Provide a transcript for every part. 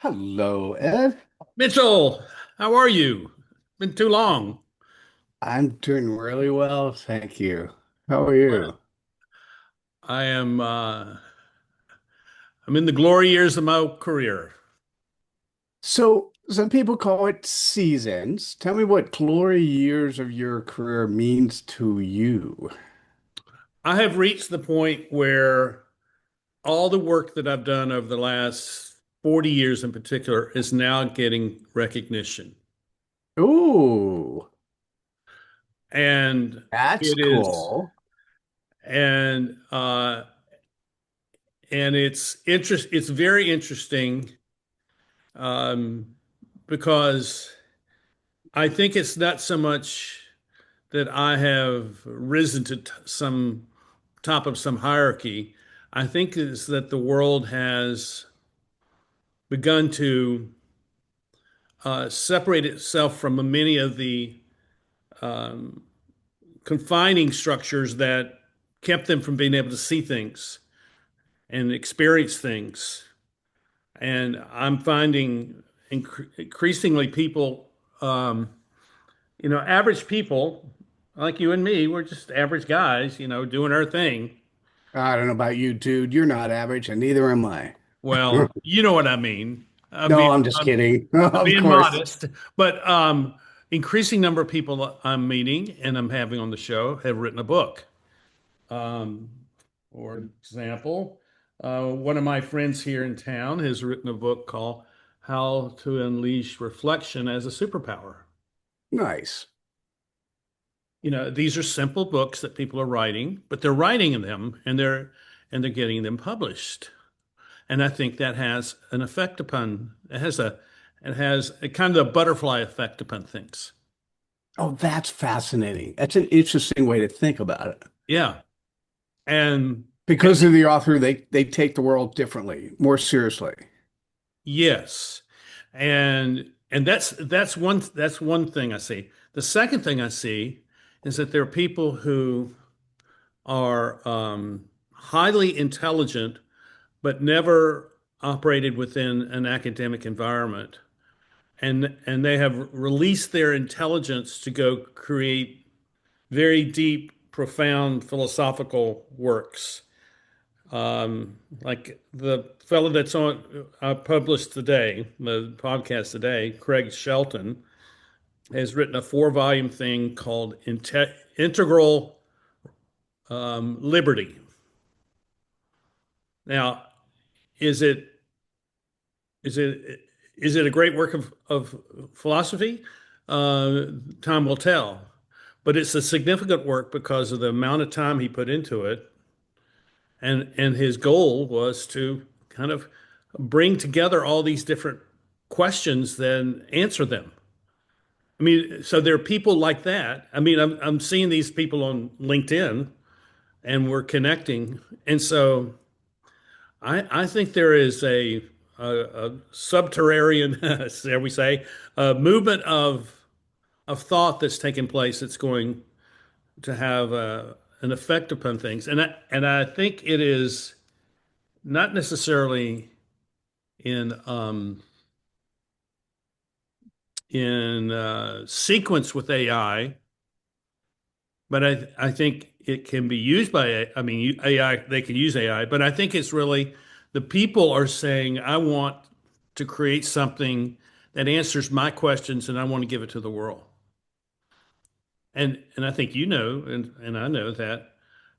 Hello, Ed. Mitchell, how are you? Been too long. I'm doing really well, thank you. How are you? I am I'm in the glory years of my career. So, some people call it seasons. Tell me what glory years of your career means to you. I have reached the point where all the work that I've done over the last 40 years in particular is now getting recognition. Ooh, And that's it is cool. and it's very interesting um, because I think it's not so much that I have risen to some top of some hierarchy. I think is that the world has begun to separate itself from many of the um, confining structures that kept them from being able to see things and experience things. And I'm finding increasingly people, um, average people like you and me, we're just average guys, doing our thing. I don't know about you, dude. You're not average, and neither am I. Well, you know what I mean. I'm No, being, I'm just I'm, kidding. I'm Of being course. modest, but increasing number of people I'm meeting and I'm having on the show have written a book. Um, for example, one of my friends here in town has written a book called "How to Unleash Reflection as a Superpower." Nice. These are simple books that people are writing, but they're writing them and they're getting them published. And I think that has an effect upon it has a kind of a butterfly effect upon things. Oh, that's fascinating. That's an interesting way to think about it. Yeah. And Because of the author, they take the world differently, more seriously. yes. And that's one thing I see. The second thing I see is that there are people who are highly intelligent but never operated within an academic environment. And they have released their intelligence to go create very deep, profound philosophical works. Like the fellow that's on published today, the podcast today, Craig Shelton, has written a four-volume thing called Integral Liberty. Now, is it is it is it a great work of philosophy? Uh, Time will tell. But it's a significant work because of the amount of time he put into it. And his goal was to kind of bring together all these different questions, then answer them. I mean, so there are people like that. I mean, I'm seeing these people on LinkedIn and we're connecting. And so I think there is a subterranean, shall we say, a movement of thought that's taking place that's going to have an effect upon things. And I think it is not necessarily in sequence with AI, but I think it can be used by I mean AI. They can use AI, but I think it's really the people are saying, I want to create something that answers my questions, and I want to give it to the world. And I think and I know that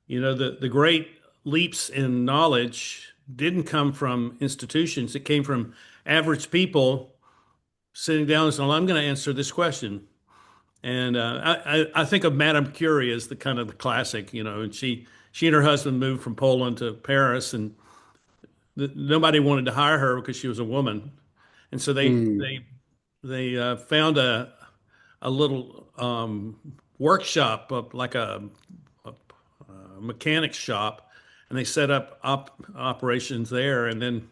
the great leaps in knowledge didn't come from institutions. It came from average people sitting down and saying, well, I'm going to answer this question. And I think of Madame Curie as the kind of the classic, and she and her husband moved from Poland to Paris, and nobody wanted to hire her because she was a woman, and so Hmm. they found a little workshop, like a mechanic shop, and they set up operations there, and then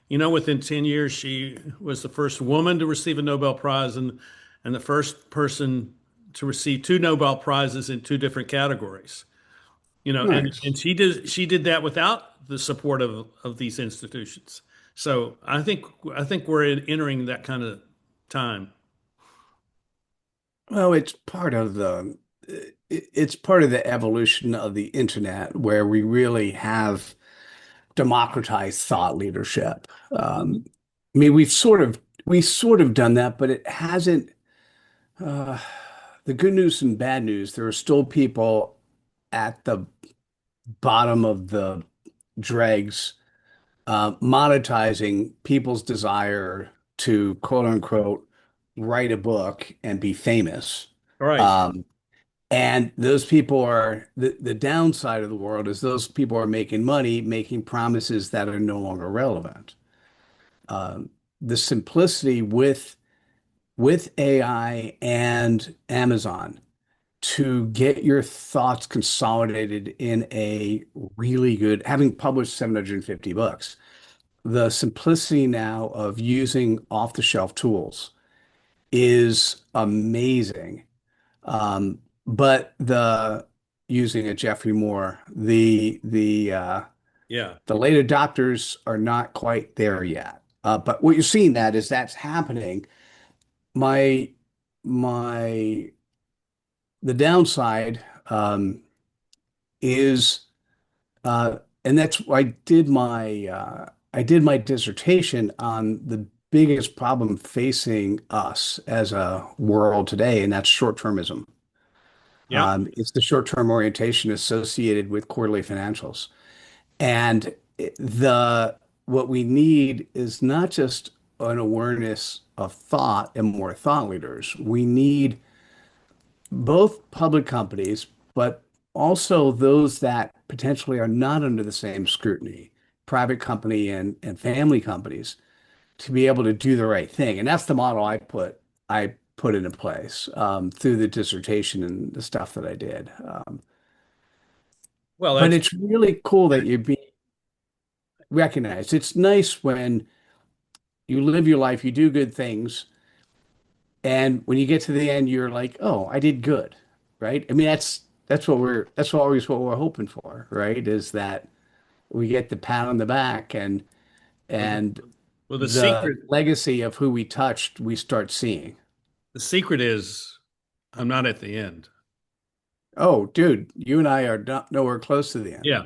within 10 years, she was the first woman to receive a Nobel Prize and the first person to receive two Nobel Prizes in two different categories. And Nice. she did that without the support of these institutions. So I think we're entering that kind of time. Well, it's part of the evolution of the internet where we really have democratized thought leadership. Mhm. I mean, we sort of done that, but it hasn't. Uh, the good news and bad news, there are still people at the bottom of the dregs, monetizing people's desire to quote unquote write a book and be famous. All right. Um, and those people are the downside of the world is those people are making money, making promises that are no longer relevant. Um, the simplicity with AI and Amazon to get your thoughts consolidated in a really good, having published 750 books, the simplicity now of using off-the-shelf tools is amazing. But the using a Jeffrey Moore, Yeah. the late adopters are not quite there yet. But what you're seeing that is that's happening. My my the downside is and that's I did my dissertation on the biggest problem facing us as a world today, and that's short-termism. Yeah. It's the short-term orientation associated with quarterly financials. And the what we need is not just an awareness of thought and more thought leaders. We need both public companies, but also those that potentially are not under the same scrutiny, private company and family companies, to be able to do the right thing. And that's the model I put into place through the dissertation and the stuff that I did. Well, But that's it's really cool that you're being recognized. It's nice when you live your life, you do good things, and when you get to the end, you're like, "Oh, I did good," right? I mean, that's always what we're hoping for, right? Is that we get the pat on the back well, the, and well, the the secret legacy of who we touched, we start seeing. the secret is I'm not at the end. Oh, dude, you and I are not, nowhere close to the end. Yeah.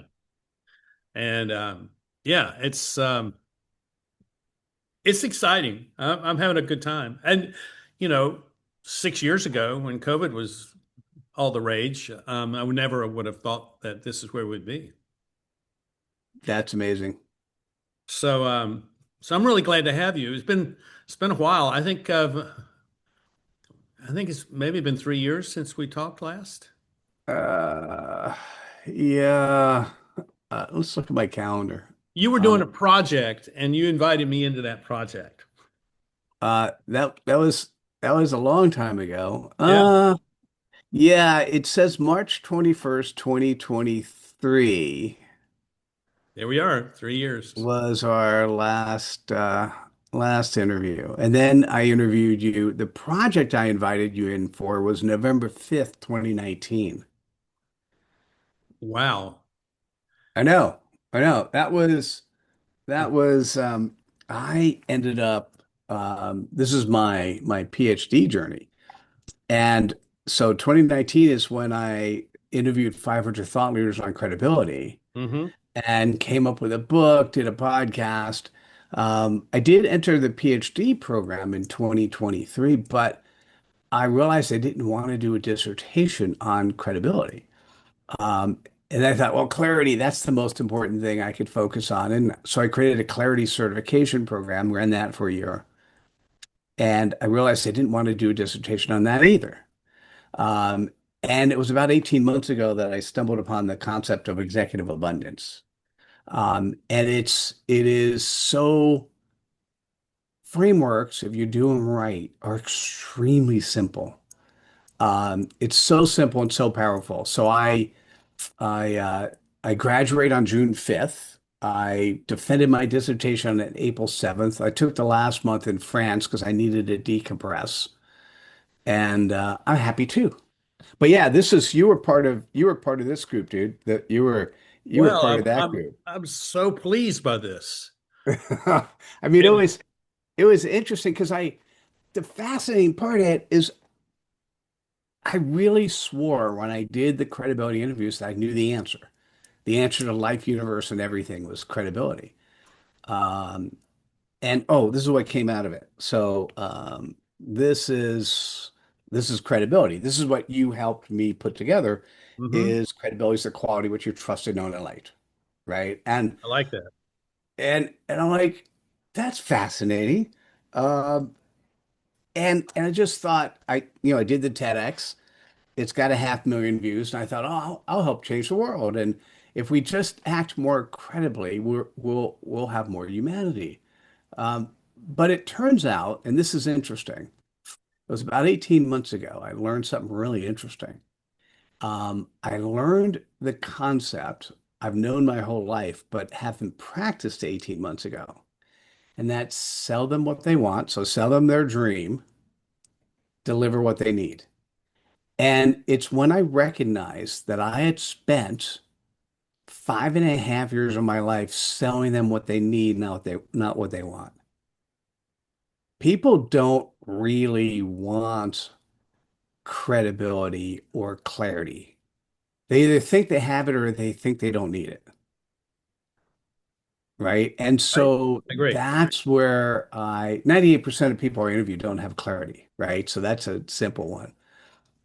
And yeah, it's exciting. I'm having a good time. And you know, 6 years ago when COVID was all the rage, I would never have thought that this is where we'd be. That's amazing. So I'm really glad to have you. It's been a while. I think it's maybe been 3 years since we talked last. Uh, yeah. Let's look at my calendar. You were doing Um, a project and you invited me into that project. that was a long time ago. Yeah, Yeah, it says March 21st, 2023 there we are, 3 years. was our last interview. And then I interviewed you. The project I invited you in for was November 5th, 2019. Wow. I know. I know. That was I ended up this is my PhD journey. And so 2019 is when I interviewed 500 thought leaders on credibility Hmm. and came up with a book, did a podcast. I did enter the PhD program in 2023, but I realized I didn't want to do a dissertation on credibility. Um, and I thought, well, clarity, that's the most important thing I could focus on. And so I created a clarity certification program, ran that for a year. And I realized I didn't want to do a dissertation on that either. Um, and it was about 18 months ago that I stumbled upon the concept of executive abundance. And it is so frameworks, if you do them right, are extremely simple. It's so simple and so powerful. So I graduate on June 5th. I defended my dissertation on April 7th. I took the last month in France because I needed to decompress. And I'm happy too. But yeah, this is you were part of this group, dude. That you were Well, part of I'm that I'm group. I'm so pleased by this. I mean, it And was it was interesting because the fascinating part of it is I really swore when I did the credibility interviews that I knew the answer. The answer to life, universe, and everything was credibility. Um, and oh, this is what came out of it. So this is credibility. This is what you helped me put together mhm, is credibility is the quality which you're trusted, known, and liked, right? I like that. And I'm like, that's fascinating. Um, and I just thought I did the TEDx. It's got a 500,000 views, and I thought, oh, I'll help change the world. And if we just act more credibly, we'll have more humanity. But it turns out, and this is interesting, it was about 18 months ago, I learned something really interesting. I learned the concept I've known my whole life, but haven't practiced 18 months ago. And that's sell them what they want. So sell them their dream, deliver what they need. And it's when I recognized that I had spent 5.5 years of my life selling them what they need, not what they want. People don't really want credibility or clarity. They either think they have it or they think they don't need it. Right. And I so agree. that's where 98% of people I interview don't have clarity. Right. So that's a simple one.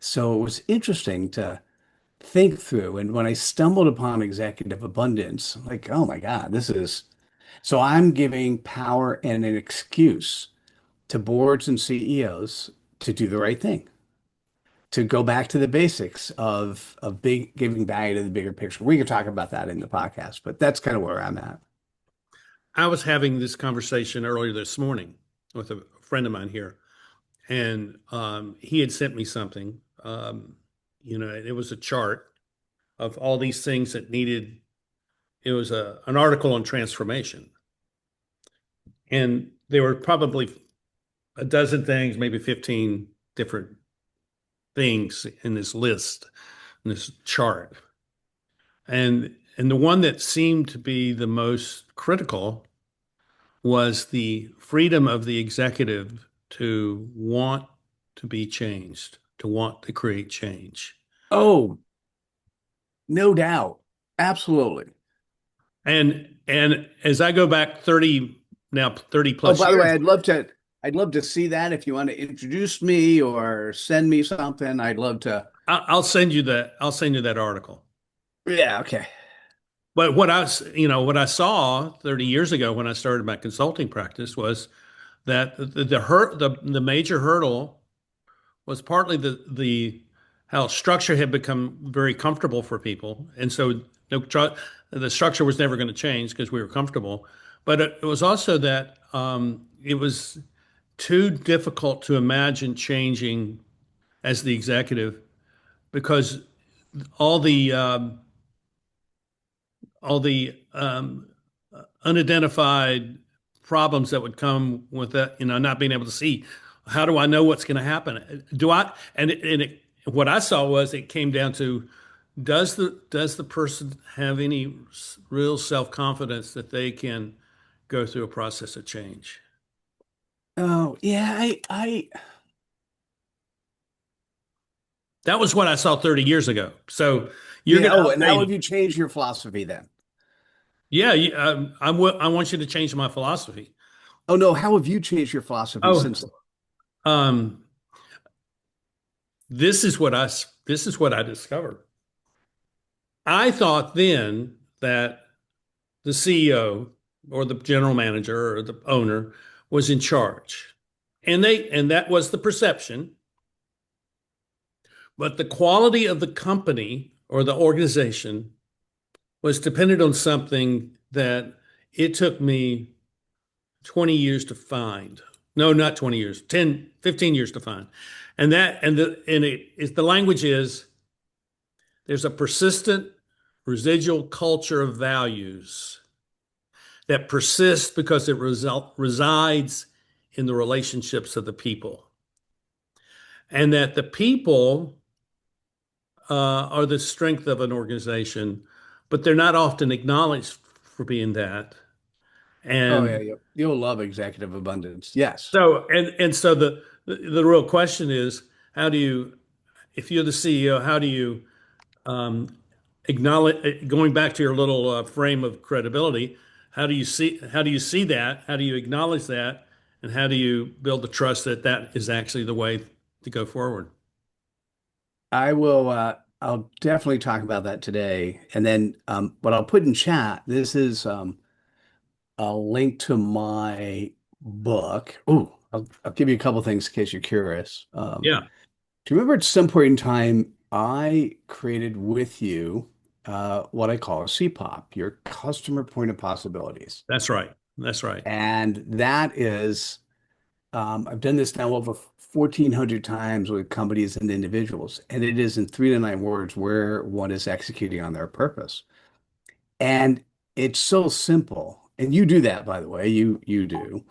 So it was interesting to think through. And when I stumbled upon executive abundance, I'm like, oh my God, this is so I'm giving power and an excuse to boards and CEOs to do the right thing, to go back to the basics of big giving value to the bigger picture. We could talk about that in the podcast, but that's kind of where I'm at. I was having this conversation earlier this morning with a friend of mine here, and he had sent me something. It was a chart of all these things that needed. It was an article on transformation, and there were probably a dozen things, maybe 15 different things in this list, in this chart. And the one that seemed to be the most critical was the freedom of the executive to want to be changed, to want to create change. Oh, no doubt. Absolutely. And as I go back 30 Oh, plus by the way, years, I'd love to see that if you want to introduce me or send me something. I'd love to. I'll send you that article. Yeah, okay. But what I saw 30 years ago when I started my consulting practice was that the major hurdle was partly the how structure had become very comfortable for people, and so the structure was never going to change because we were comfortable. But it was also that it was too difficult to imagine changing as the executive because all the um, all the unidentified problems that would come with that, not being able to see. How do I know what's going to happen? Do I? What I saw was it came down to does the person have any real self-confidence that they can go through a process of change? Oh, yeah, I That was what I saw 30 years ago. So you're yeah. going to Oh, and how update have it. you changed your philosophy then? Yeah, I want you to change my philosophy. Oh no, how have you changed your philosophy Oh, since? um, this is what I discovered. I thought then that the CEO or the general manager or the owner was in charge. And that was the perception, but the quality of the company or the organization was dependent on something that it took me 20 years to find. No, not 20 years, 10, 15 years to find. The language is there's a persistent residual culture of values that persists because it resides in the relationships of the people. And that the people are the strength of an organization, but they're not often acknowledged for being that. Oh yeah, And you'll love executive abundance. Yes. so the real question is, how do you, if you're the CEO, how do you um, acknowledge, going back to your little frame of credibility, how do you see that? How do you acknowledge that? And how do you build the trust that that is actually the way to go forward? I will I'll definitely talk about that today. And then what I'll put in chat, this is a link to my book. Oh, I'll give you a couple things in case you're curious. Yeah, Do you remember at some point in time I created with you what I call a CPOP, your customer point of possibilities. that's right. That's right. And that is I've done this now over 1,400 times with companies and individuals, and it is in 3 to 9 words where one is executing on their purpose. And it's so simple. And you do that, by the way, you do.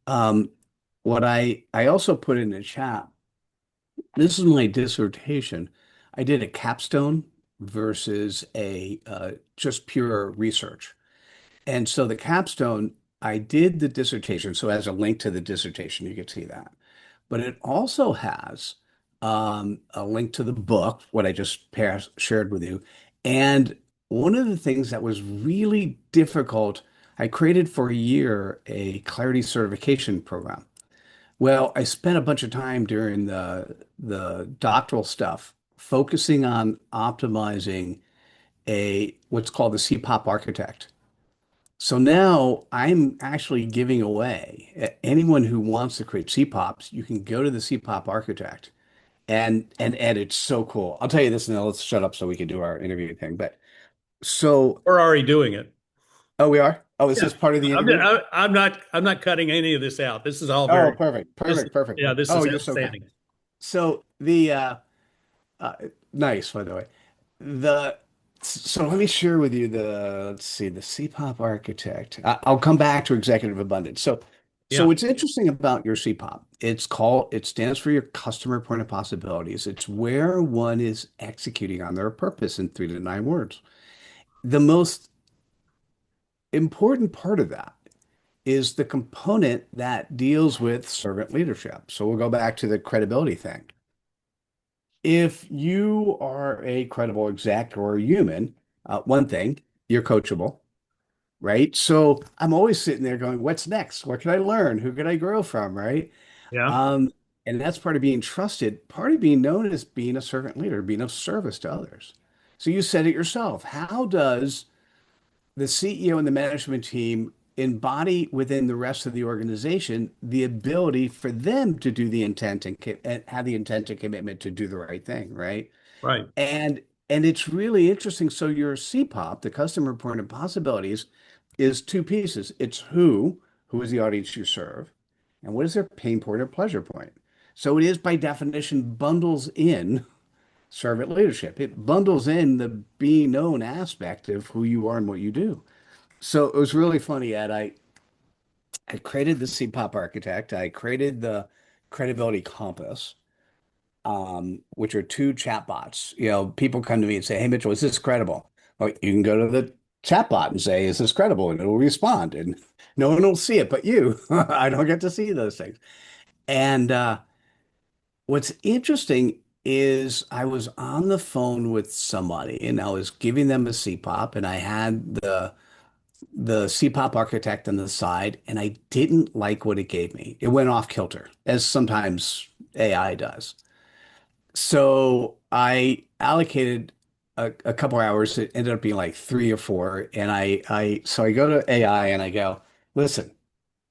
Um, what I also put in the chat, this is my dissertation. I did a capstone versus a just pure research. And so the capstone, I did the dissertation. So as a link to the dissertation, you can see that. But it also has a link to the book, what I just shared with you. And one of the things that was really difficult, I created for a year a clarity certification program. Well, I spent a bunch of time during the doctoral stuff focusing on optimizing a what's called the CPOP architect. So now I'm actually giving away anyone who wants to create CPOPs, you can go to the CPOP architect and Ed, it's so cool. I'll tell you this and then let's shut up so we can do our interview thing. But so We're already doing it. oh we are? Oh, is Yeah, this part of the interview? I'm not cutting any of this out. This is all Oh, very, perfect, this, perfect, perfect. yeah, this Oh, is you're so kind. outstanding. So the uh nice by the way. The so let me share with you the let's see the CPOP architect. I'll come back to executive abundance. So Yeah, what's interesting about your CPOP, it stands for your customer point of possibilities. It's where one is executing on their purpose in 3 to 9 words. The most important part of that is the component that deals with servant leadership. So we'll go back to the credibility thing. If you are a credible exec or a human, one thing, you're coachable, right? So I'm always sitting there going, what's next? What can I learn? Who can I grow from, right? yeah, Um, and that's part of being trusted. Part of being known as being a servant leader, being of service to others. So you said it yourself. How does the CEO and the management team embody within the rest of the organization the ability for them to do the intent and have the intent and commitment to do the right thing, right? right, And and it's really interesting. So your CPOP, the customer point of possibilities, is two pieces. It's who is the audience you serve, and what is their pain point or pleasure point. So it is by definition bundles in servant leadership. It bundles in the being known aspect of who you are and what you do. So it was really funny, Ed. I created the CPOP architect. I created the credibility compass, which are two chatbots. You know, people come to me and say, "Hey, Mitchell, is this credible?" Well, you can go to the chatbot and say, "Is this credible?" and it'll respond, and no one will see it but you. I don't get to see those things. And what's interesting is I was on the phone with somebody, and I was giving them a CPOP, and I had the CPOP architect on the side, and I didn't like what it gave me. It went off kilter, as sometimes AI does. So I allocated a couple hours. It ended up being like 3 or 4. And so I go to AI and I go, listen,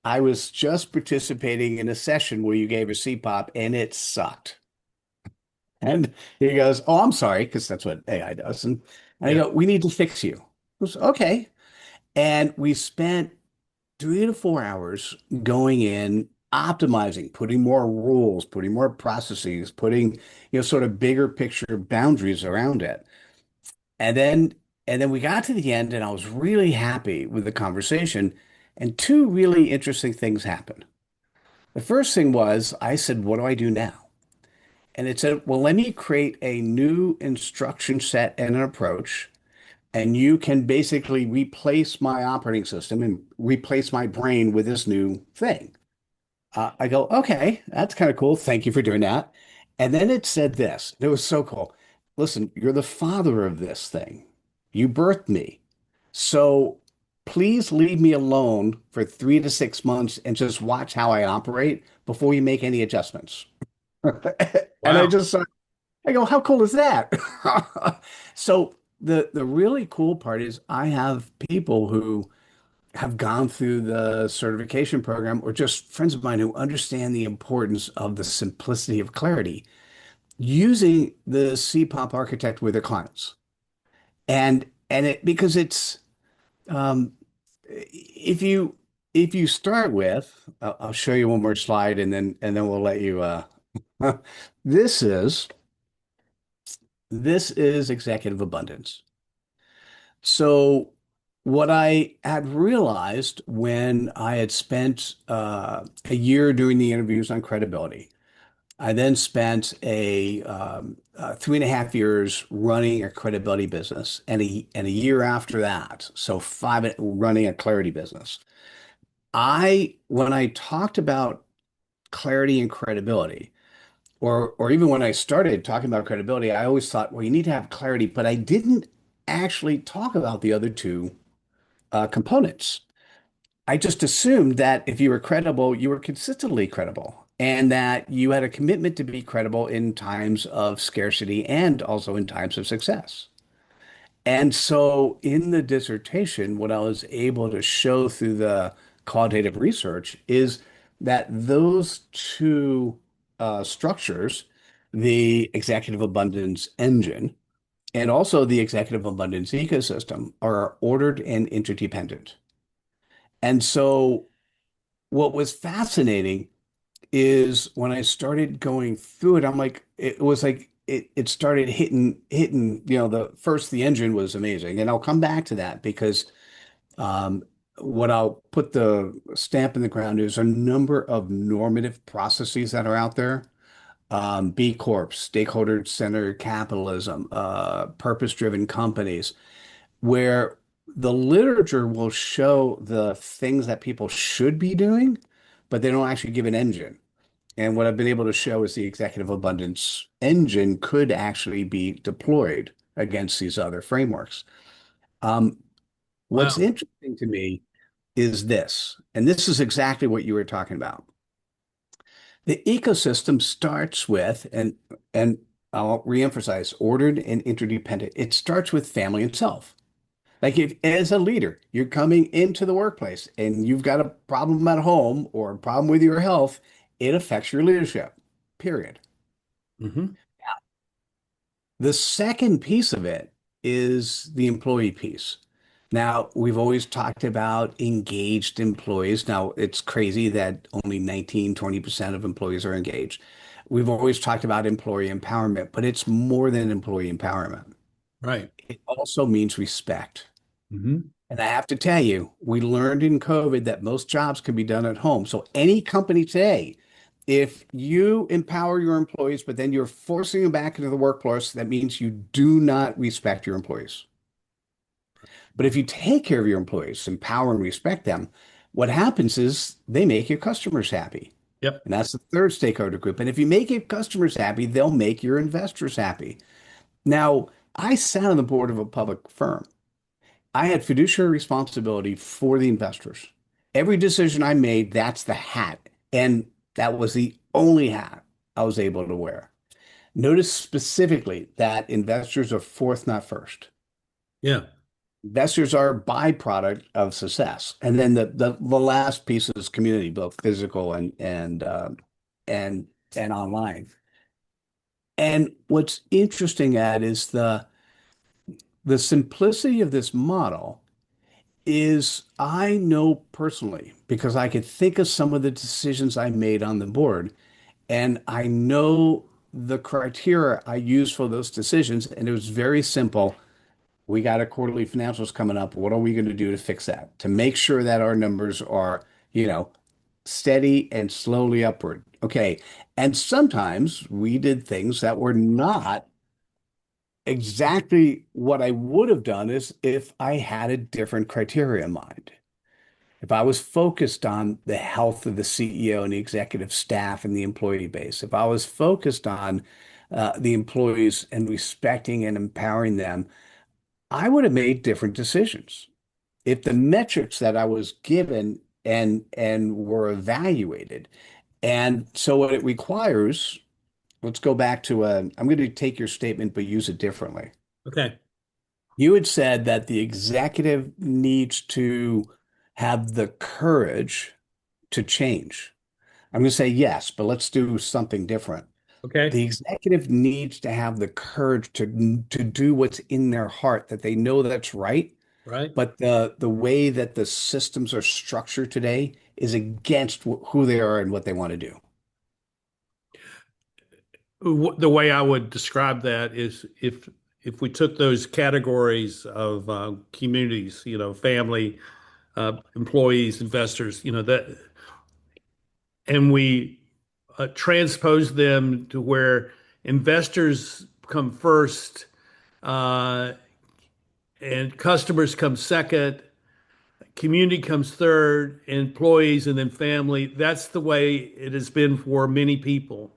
I was just participating in a session where you gave a CPOP and it sucked. And he goes, oh, I'm sorry, because that's what AI does. And I yeah, go, we need to fix you. I was, okay. And we spent 3 to 4 hours going in, optimizing, putting more rules, putting more processes, putting, sort of bigger picture boundaries around it. And then and then we got to the end and I was really happy with the conversation. And two really interesting things happened. The first thing was I said, what do I do now? And it said, well, let me create a new instruction set and an approach and you can basically replace my operating system and replace my brain with this new thing. I go, okay, that's kind of cool. Thank you for doing that. And then it said this. It was so cool. Listen, you're the father of this thing. You birthed me. So please leave me alone for 3 to 6 months and just watch how I operate before you make any adjustments. And I Wow. just thought, I go, how cool is that? So the really cool part is I have people who have gone through the certification program or just friends of mine who understand the importance of the simplicity of clarity using the CPOP architect with their clients. And it because it's if you start with I'll show you one more slide and then we'll let you this is this is executive abundance. So what I had realized when I had spent a year doing the interviews on credibility, I then spent 3.5 years running a credibility business, and a year after that, so five running a clarity business. When I talked about clarity and credibility, or even when I started talking about credibility, I always thought, well, you need to have clarity, but I didn't actually talk about the other two components. I just assumed that if you were credible, you were consistently credible, and that you had a commitment to be credible in times of scarcity and also in times of success. And so in the dissertation, what I was able to show through the qualitative research is that those two structures, the executive abundance engine and also the executive abundance ecosystem, are ordered and interdependent. And so what was fascinating is when I started going through it, I'm like, it was like it started hitting, the engine was amazing. And I'll come back to that because um, what I'll put the stamp in the ground is a number of normative processes that are out there. B Corps, stakeholder-centered capitalism, purpose-driven companies, where the literature will show the things that people should be doing, but they don't actually give an engine. And what I've been able to show is the executive abundance engine could actually be deployed against these other frameworks. Um, what's Wow. interesting to me is this, and this is exactly what you were talking about. The ecosystem starts with, and I'll reemphasize, ordered and interdependent. It starts with family and self. Like if, as a leader, you're coming into the workplace and you've got a problem at home or a problem with your health, it affects your leadership, period. Hmm. The second piece of it is the employee piece. Now, we've always talked about engaged employees. Now, it's crazy that only 19-20% of employees are engaged. We've always talked about employee empowerment, but it's more than employee empowerment. Right. It also means respect. Hmm. And I have to tell you, we learned in COVID that most jobs can be done at home. So any company today, if you empower your employees, but then you're forcing them back into the workforce, that means you do not respect your employees. But if you take care of your employees, empower and respect them, what happens is they make your customers happy. Yep. And that's the third stakeholder group. And if you make your customers happy, they'll make your investors happy. Now, I sat on the board of a public firm. I had fiduciary responsibility for the investors. Every decision I made, that's the hat. And that was the only hat I was able to wear. Notice specifically that investors are fourth, not first. Yeah. Investors are a byproduct of success. And then the last piece is community, both physical and and online. And what's interesting at is the simplicity of this model is I know personally because I could think of some of the decisions I made on the board, and I know the criteria I used for those decisions, and it was very simple. We got a quarterly financials coming up. What are we going to do to fix that? To make sure that our numbers are, steady and slowly upward. Okay. And sometimes we did things that were not exactly what I would have done is if I had a different criteria in mind. If I was focused on the health of the CEO and the executive staff and the employee base, if I was focused on the employees and respecting and empowering them, I would have made different decisions. If the metrics that I was given and were evaluated, and so what it requires, let's go back to I'm going to take your statement but use it differently. Okay. You had said that the executive needs to have the courage to change. I'm going to say yes, but let's do something different. Okay. The executive needs to have the courage to do what's in their heart, that they know that's right, Right. but the way that the systems are structured today is against who they are and what they want to do. The way I would describe that is if we took those categories of communities, family, employees, investors, that, and we transpose them to where investors come first, uh, and customers come second, community comes third, employees, and then family. That's the way it has been for many people.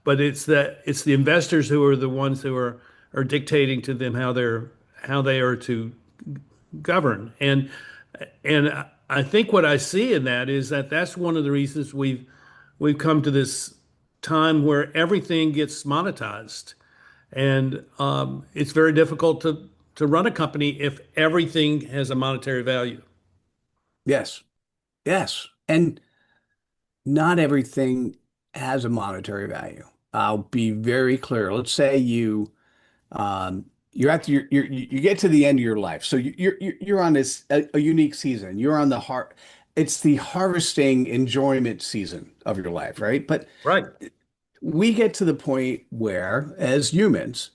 But it's the investors who are the ones who are dictating to them how they are to govern. And I think what I see in that is that that's one of the reasons we've come to this time where everything gets monetized, and it's very difficult to run a company if everything has a monetary value. Yes, yes. And not everything has a monetary value. I'll be very clear. Let's say you're at you get to the end of your life. So you're on this a unique season. You're on the heart. It's the harvesting enjoyment season of your life, right? But Right. we get to the point where, as humans,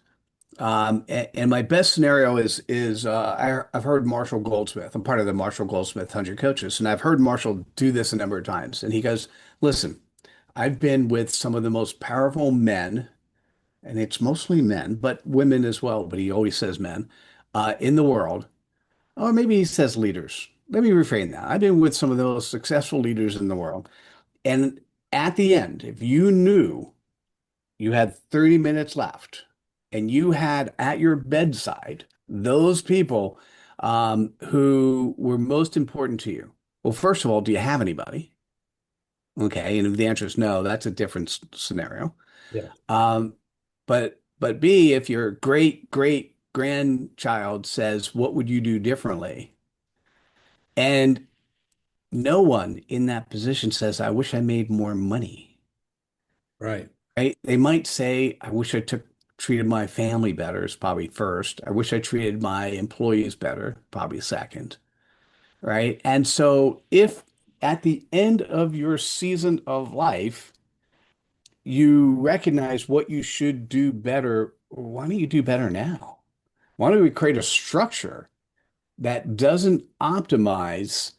and my best scenario is I've heard Marshall Goldsmith. I'm part of the Marshall Goldsmith 100 Coaches, and I've heard Marshall do this a number of times. And he goes, "Listen, I've been with some of the most powerful men, and it's mostly men, but women as well, but he always says men, in the world. Or maybe he says leaders. Let me reframe that. I've been with some of the most successful leaders in the world. And at the end, if you knew you had 30 minutes left and you had at your bedside those people who were most important to you, well, first of all, do you have anybody? Okay. And if the answer is no, that's a different scenario. Yeah. Um, but B, if your great grandchild says, what would you do differently? And no one in that position says, I wish I made more money. Right. Right? They might say, I wish I took treated my family better is probably first. I wish I treated my employees better, probably second. Right. And so if at the end of your season of life, you recognize what you should do better, why don't you do better now? Why don't we create a structure that doesn't optimize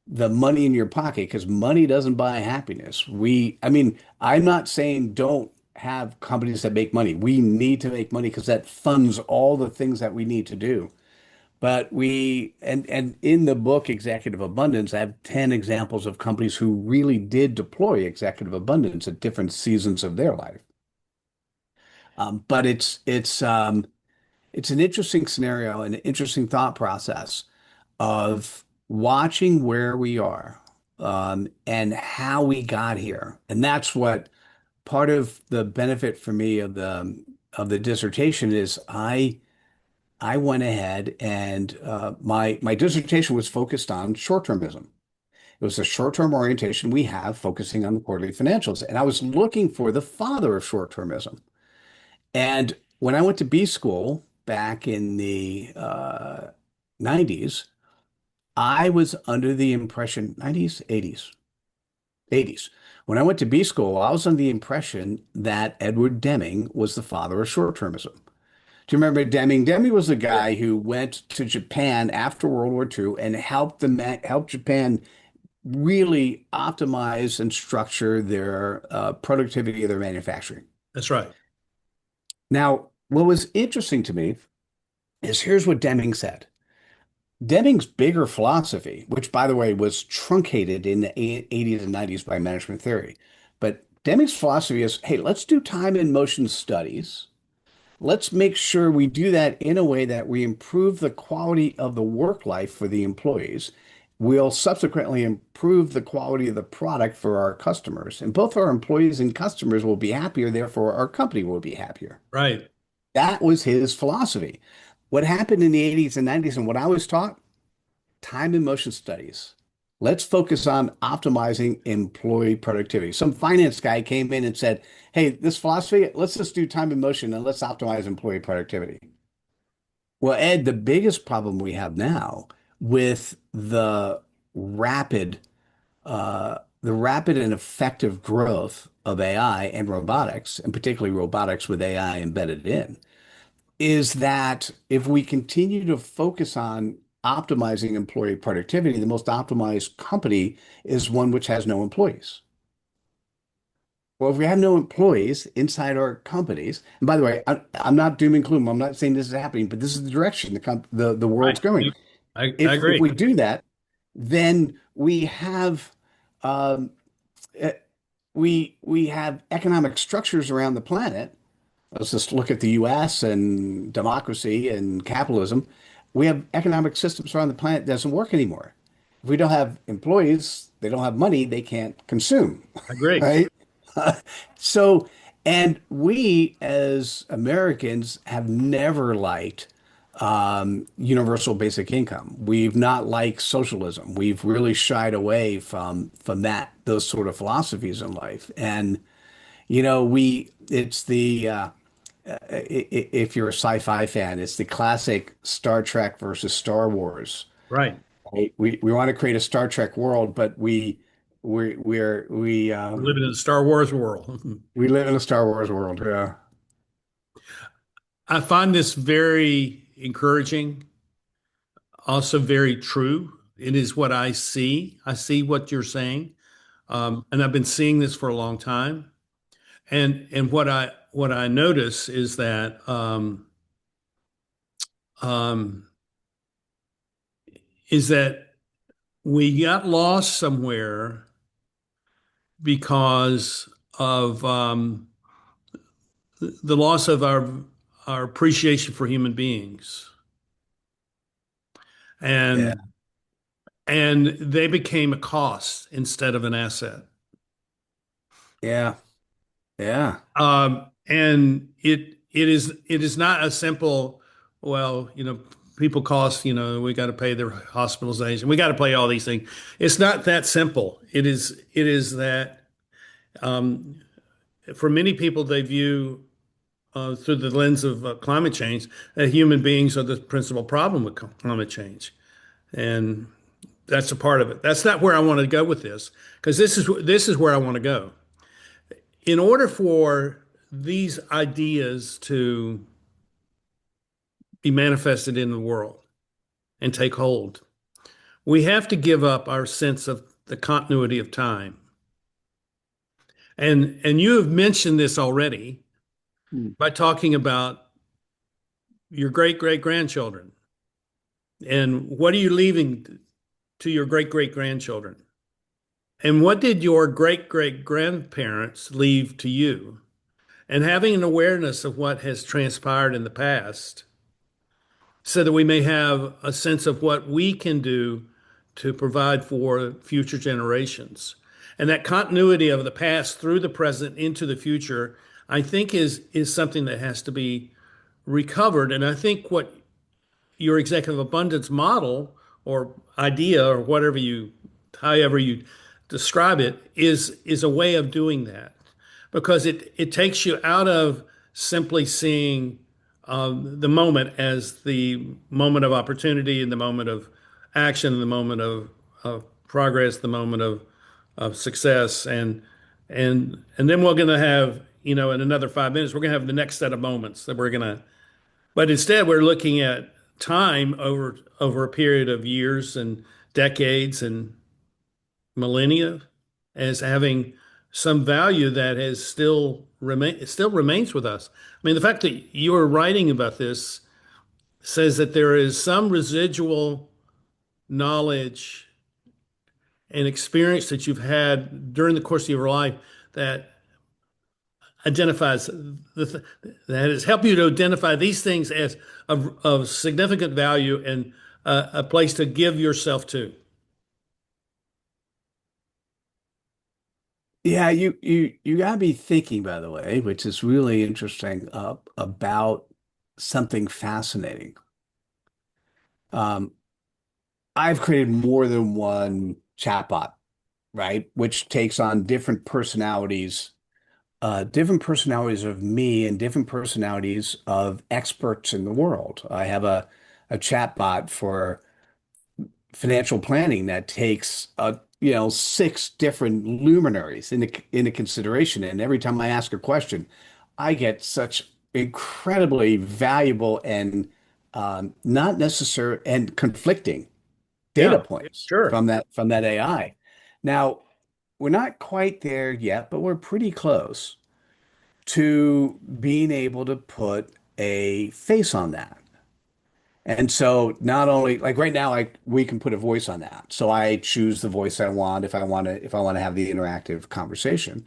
the money in your pocket? Because money doesn't buy happiness. I mean, I'm not saying don't have companies that make money. We need to make money because that funds all the things that we need to do. But and in the book Executive Abundance, I have 10 examples of companies who really did deploy executive abundance at different seasons of their life. But it's an interesting scenario, an interesting thought process of watching where we are and how we got here. And that's what part of the benefit for me of the dissertation is I went ahead and my dissertation was focused on short-termism. It was a short-term orientation we have focusing on the quarterly financials. And I was looking for the father of short-termism. And when I went to B school back in the 90s, I was under the impression, 90s, 80s, 80s. When I went to B school, I was under the impression that Edward Deming was the father of short-termism. Do you remember Deming? Deming was the Yeah. guy who went to Japan after World War II and helped Japan really optimize and structure their productivity of their manufacturing. That's right. Now, what was interesting to me is here's what Deming said. Deming's bigger philosophy, which by the way was truncated in the 80s and 90s by management theory, but Deming's philosophy is, hey, let's do time and motion studies. Let's make sure we do that in a way that we improve the quality of the work life for the employees. We'll subsequently improve the quality of the product for our customers. And both our employees and customers will be happier, therefore, our company will be happier. Right. That was his philosophy. What happened in the 80s and 90s and what I was taught, time and motion studies. Let's focus on optimizing employee productivity. Some finance guy came in and said, hey, this philosophy, let's just do time and motion and let's optimize employee productivity. Well, Ed, the biggest problem we have now with rapid, the rapid and effective growth of AI and robotics, and particularly robotics with AI embedded in, is that if we continue to focus on optimizing employee productivity, the most optimized company is one which has no employees. Well, if we have no employees inside our companies, and by the way, I'm not doom and gloom. I'm not saying this is happening, but this is the direction the Right. world's going. I If agree. we do that, then we have um, eh, we have economic structures around the planet. Let's just look at the US and democracy and capitalism. We have economic systems around the planet that doesn't work anymore. If we don't have employees, they don't have money, they can't consume, I agree. right? So, and we as Americans have never liked universal basic income. We've not liked socialism. We've really shied away from those sort of philosophies in life. And we it's the if you're a sci-fi fan, it's the classic Star Trek versus Star Wars. Right. Right? We want to create a Star Trek world, but We live in a Star Wars world. we live in a Star Wars world. Yeah. I find this very encouraging, also very true. It is what I see. I see what you're saying. And I've been seeing this for a long time. And what I notice is that um, is that we got lost somewhere because of the loss of our appreciation for human beings, Yeah. and and they became a cost instead of an asset. Yeah. Yeah. And it is not a simple, well, people cost, we got to pay their hospitalization, we got to pay all these things. It's not that simple. It is that um, for many people they view through the lens of climate change that human beings are the principal problem with climate change, and that's a part of it. That's not where I want to go with this, because this is where I want to go. In order for these ideas to be manifested in the world and take hold, we have to give up our sense of the continuity of time. And you have mentioned this already Hmm. by talking about your great great grandchildren. And what are you leaving to your great great grandchildren? And what did your great great grandparents leave to you? And having an awareness of what has transpired in the past so that we may have a sense of what we can do to provide for future generations. And that continuity of the past through the present into the future, I think is something that has to be recovered. And I think what your executive abundance model or idea or however you describe it is a way of doing that, because it takes you out of simply seeing the moment as the moment of opportunity and the moment of action and the moment of progress, the moment of success, and then we're going to have, in another 5 minutes we're going to have the next set of moments that we're going to, but instead, we're looking at time over a period of years and decades and millennia as having some value that has still remains with us. I mean, the fact that you're writing about this says that there is some residual knowledge and experience that you've had during the course of your life that identifies that has helped you to identify these things as of significant value and a place to give yourself to. Yeah, you got to be thinking, by the way, which is really interesting, about something fascinating. Um, I've created more than one chatbot, right? Which takes on different personalities of me and different personalities of experts in the world. I have a chatbot for financial planning that takes six different luminaries into consideration. And every time I ask a question, I get such incredibly valuable and not necessary and conflicting data Yeah, points sure. from that AI. Now, we're not quite there yet, but we're pretty close to being able to put a face on that. And so not only like right now, like we can put a voice on that. So I choose the voice I want if I want to have the interactive conversation.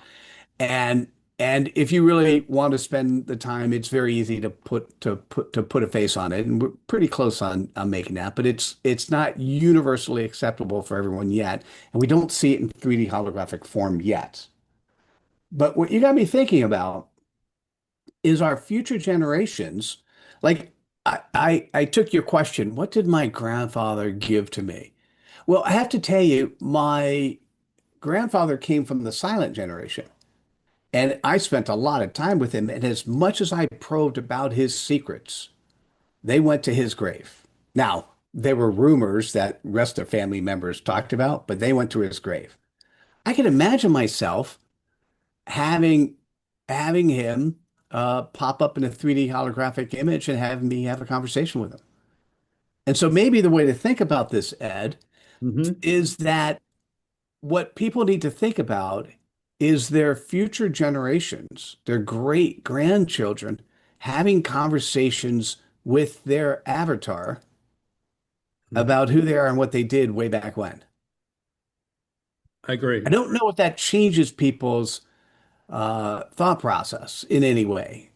And and if you really want to spend the time, it's very easy to put a face on it. And we're pretty close on making that, but it's not universally acceptable for everyone yet. And we don't see it in 3D holographic form yet. But what you got me thinking about is our future generations, like I took your question, what did my grandfather give to me? Well, I have to tell you, my grandfather came from the silent generation, and I spent a lot of time with him. And as much as I probed about his secrets, they went to his grave. Now, there were rumors that rest of family members talked about, but they went to his grave. I can imagine myself having having him pop up in a 3D holographic image and have me have a conversation with him. And so maybe the way to think about this, Ed, Hmm. is that what people need to think about is their future generations, their great grandchildren, having conversations with their avatar Hmm. about who they are and what they did way back when. I I agree. don't know if that changes people's thought process in any way.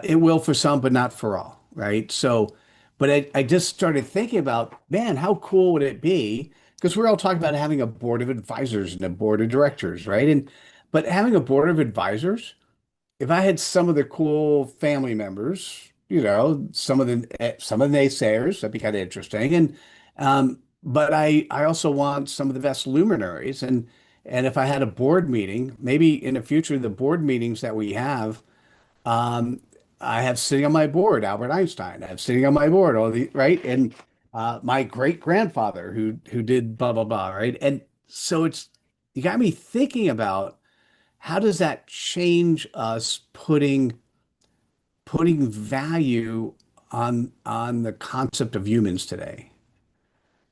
It will for some, but not for all, right? So, but I just started thinking about, man, how cool would it be? Because we're all talking about having a board of advisors and a board of directors, right? But having a board of advisors, if I had some of the cool family members, some of the naysayers, that'd be kind of interesting. But I also want some of the best luminaries, and if I had a board meeting, maybe in the future, the board meetings that we have, um, I have sitting on my board Albert Einstein. I have sitting on my board all the right, and my great grandfather who did blah blah blah, right? And so you got me thinking about how does that change us putting value on the concept of humans today?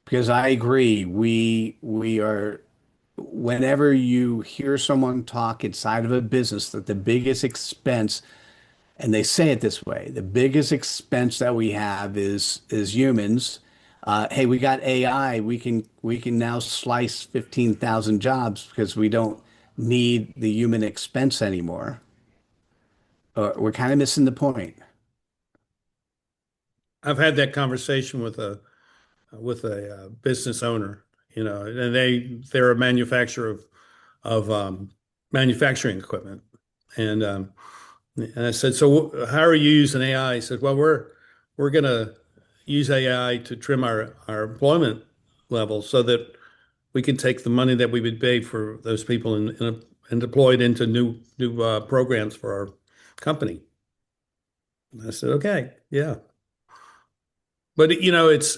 Because I agree, we are whenever you hear someone talk inside of a business that the biggest expense, and they say it this way, the biggest expense that we have is humans. Hey, we got AI. We can now slice 15,000 jobs because we don't need the human expense anymore. We're kind of missing the point. I've had that conversation with a business owner, and they're a manufacturer of manufacturing equipment, and I said, so how are you using AI? He said, well, we're going to use AI to trim our employment levels so that we can take the money that we would pay for those people and deploy it into new programs for our company. And I said, okay, yeah, but it's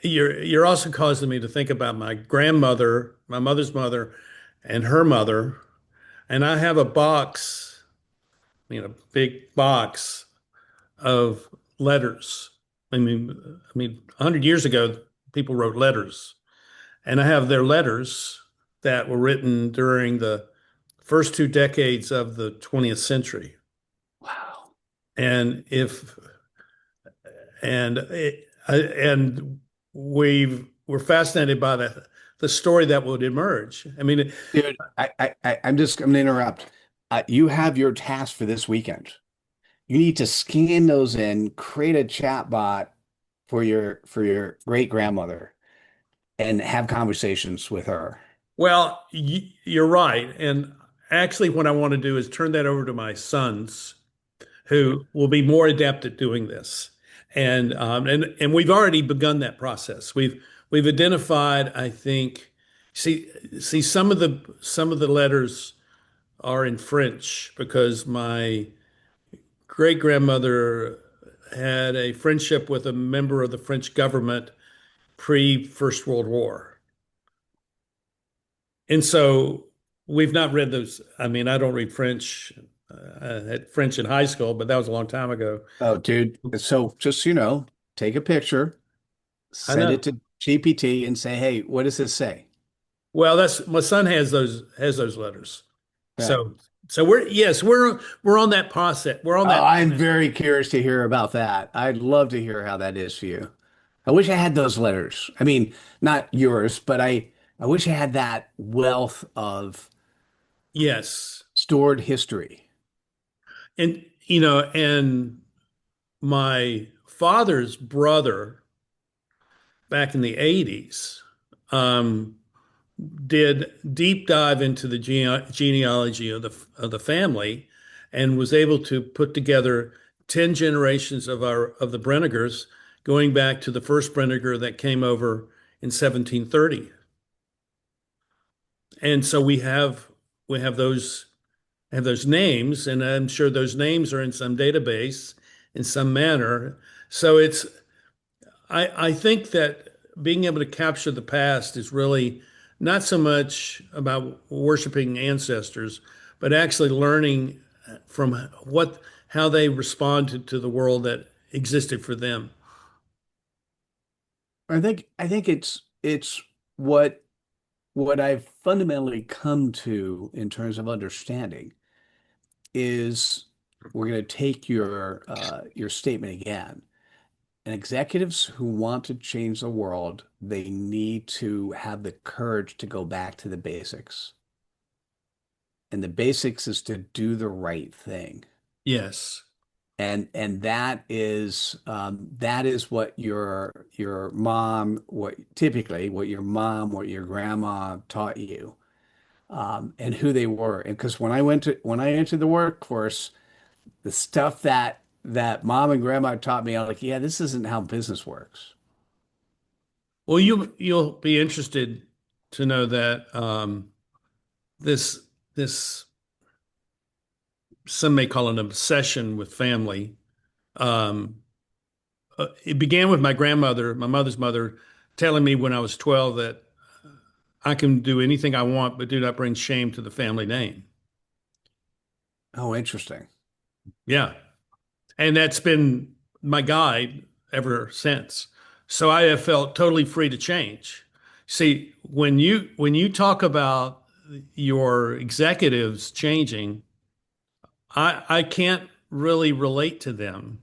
you're also causing me to think about my grandmother, my mother's mother, and her mother, and I have a box, big box of letters. I mean, 100 years ago, people wrote letters, and I have their letters that were written during the first 2 decades of the 20th century. Wow. And if and we're fascinated by the story that would emerge. I mean, Dude, I'm gonna interrupt. You have your task for this weekend. You need to scan those in, create a chat bot for your great grandmother, and have conversations with her. well, you're right. And actually, what I want to do is turn that over to my sons, who will be more adept at doing this. And we've already begun that process. We've identified, I think, see see some of the letters are in French because my great grandmother had a friendship with a member of the French government pre First World War. And so we've not read those. I mean, I don't read French. I had French in high school, but that was a long time ago. Oh, dude. So just so you know, take a picture, I send it know. to GPT and say, hey, what does this say? Well, that's my son has those letters. Yeah. So we're yes, we're on that process. We're on Oh, that. I'm very curious to hear about that. I'd love to hear how that is for you. I wish I had those letters. I mean, not yours, but I wish I had that wealth of Yes. stored history. And and my father's brother back in the 80s um, did deep dive into the genealogy of the family and was able to put together 10 generations of the Brennigers going back to the first Brenniger that came over in 1730. And so we have those names, and I'm sure those names are in some database in some manner. So I think that being able to capture the past is really not so much about worshiping ancestors, but actually learning from how they responded to the world that existed for them. I think it's what what I've fundamentally come to in terms of understanding is we're going to take your statement again. And executives who want to change the world, they need to have the courage to go back to the basics. And the basics is to do the right thing. Yes. And that is what your mom, what typically what your mom, what your grandma taught you, and who they were. And because when I entered the workforce, the stuff that mom and grandma taught me, I'm like, yeah, this isn't how business works. Well, you'll be interested to know that this this some may call it an obsession with family. Um, it began with my grandmother, my mother's mother, telling me when I was 12 that I can do anything I want, but do not bring shame to the family name. Oh, interesting. Yeah. And that's been my guide ever since. So I have felt totally free to change. See, when you talk about your executives changing, I can't really relate to them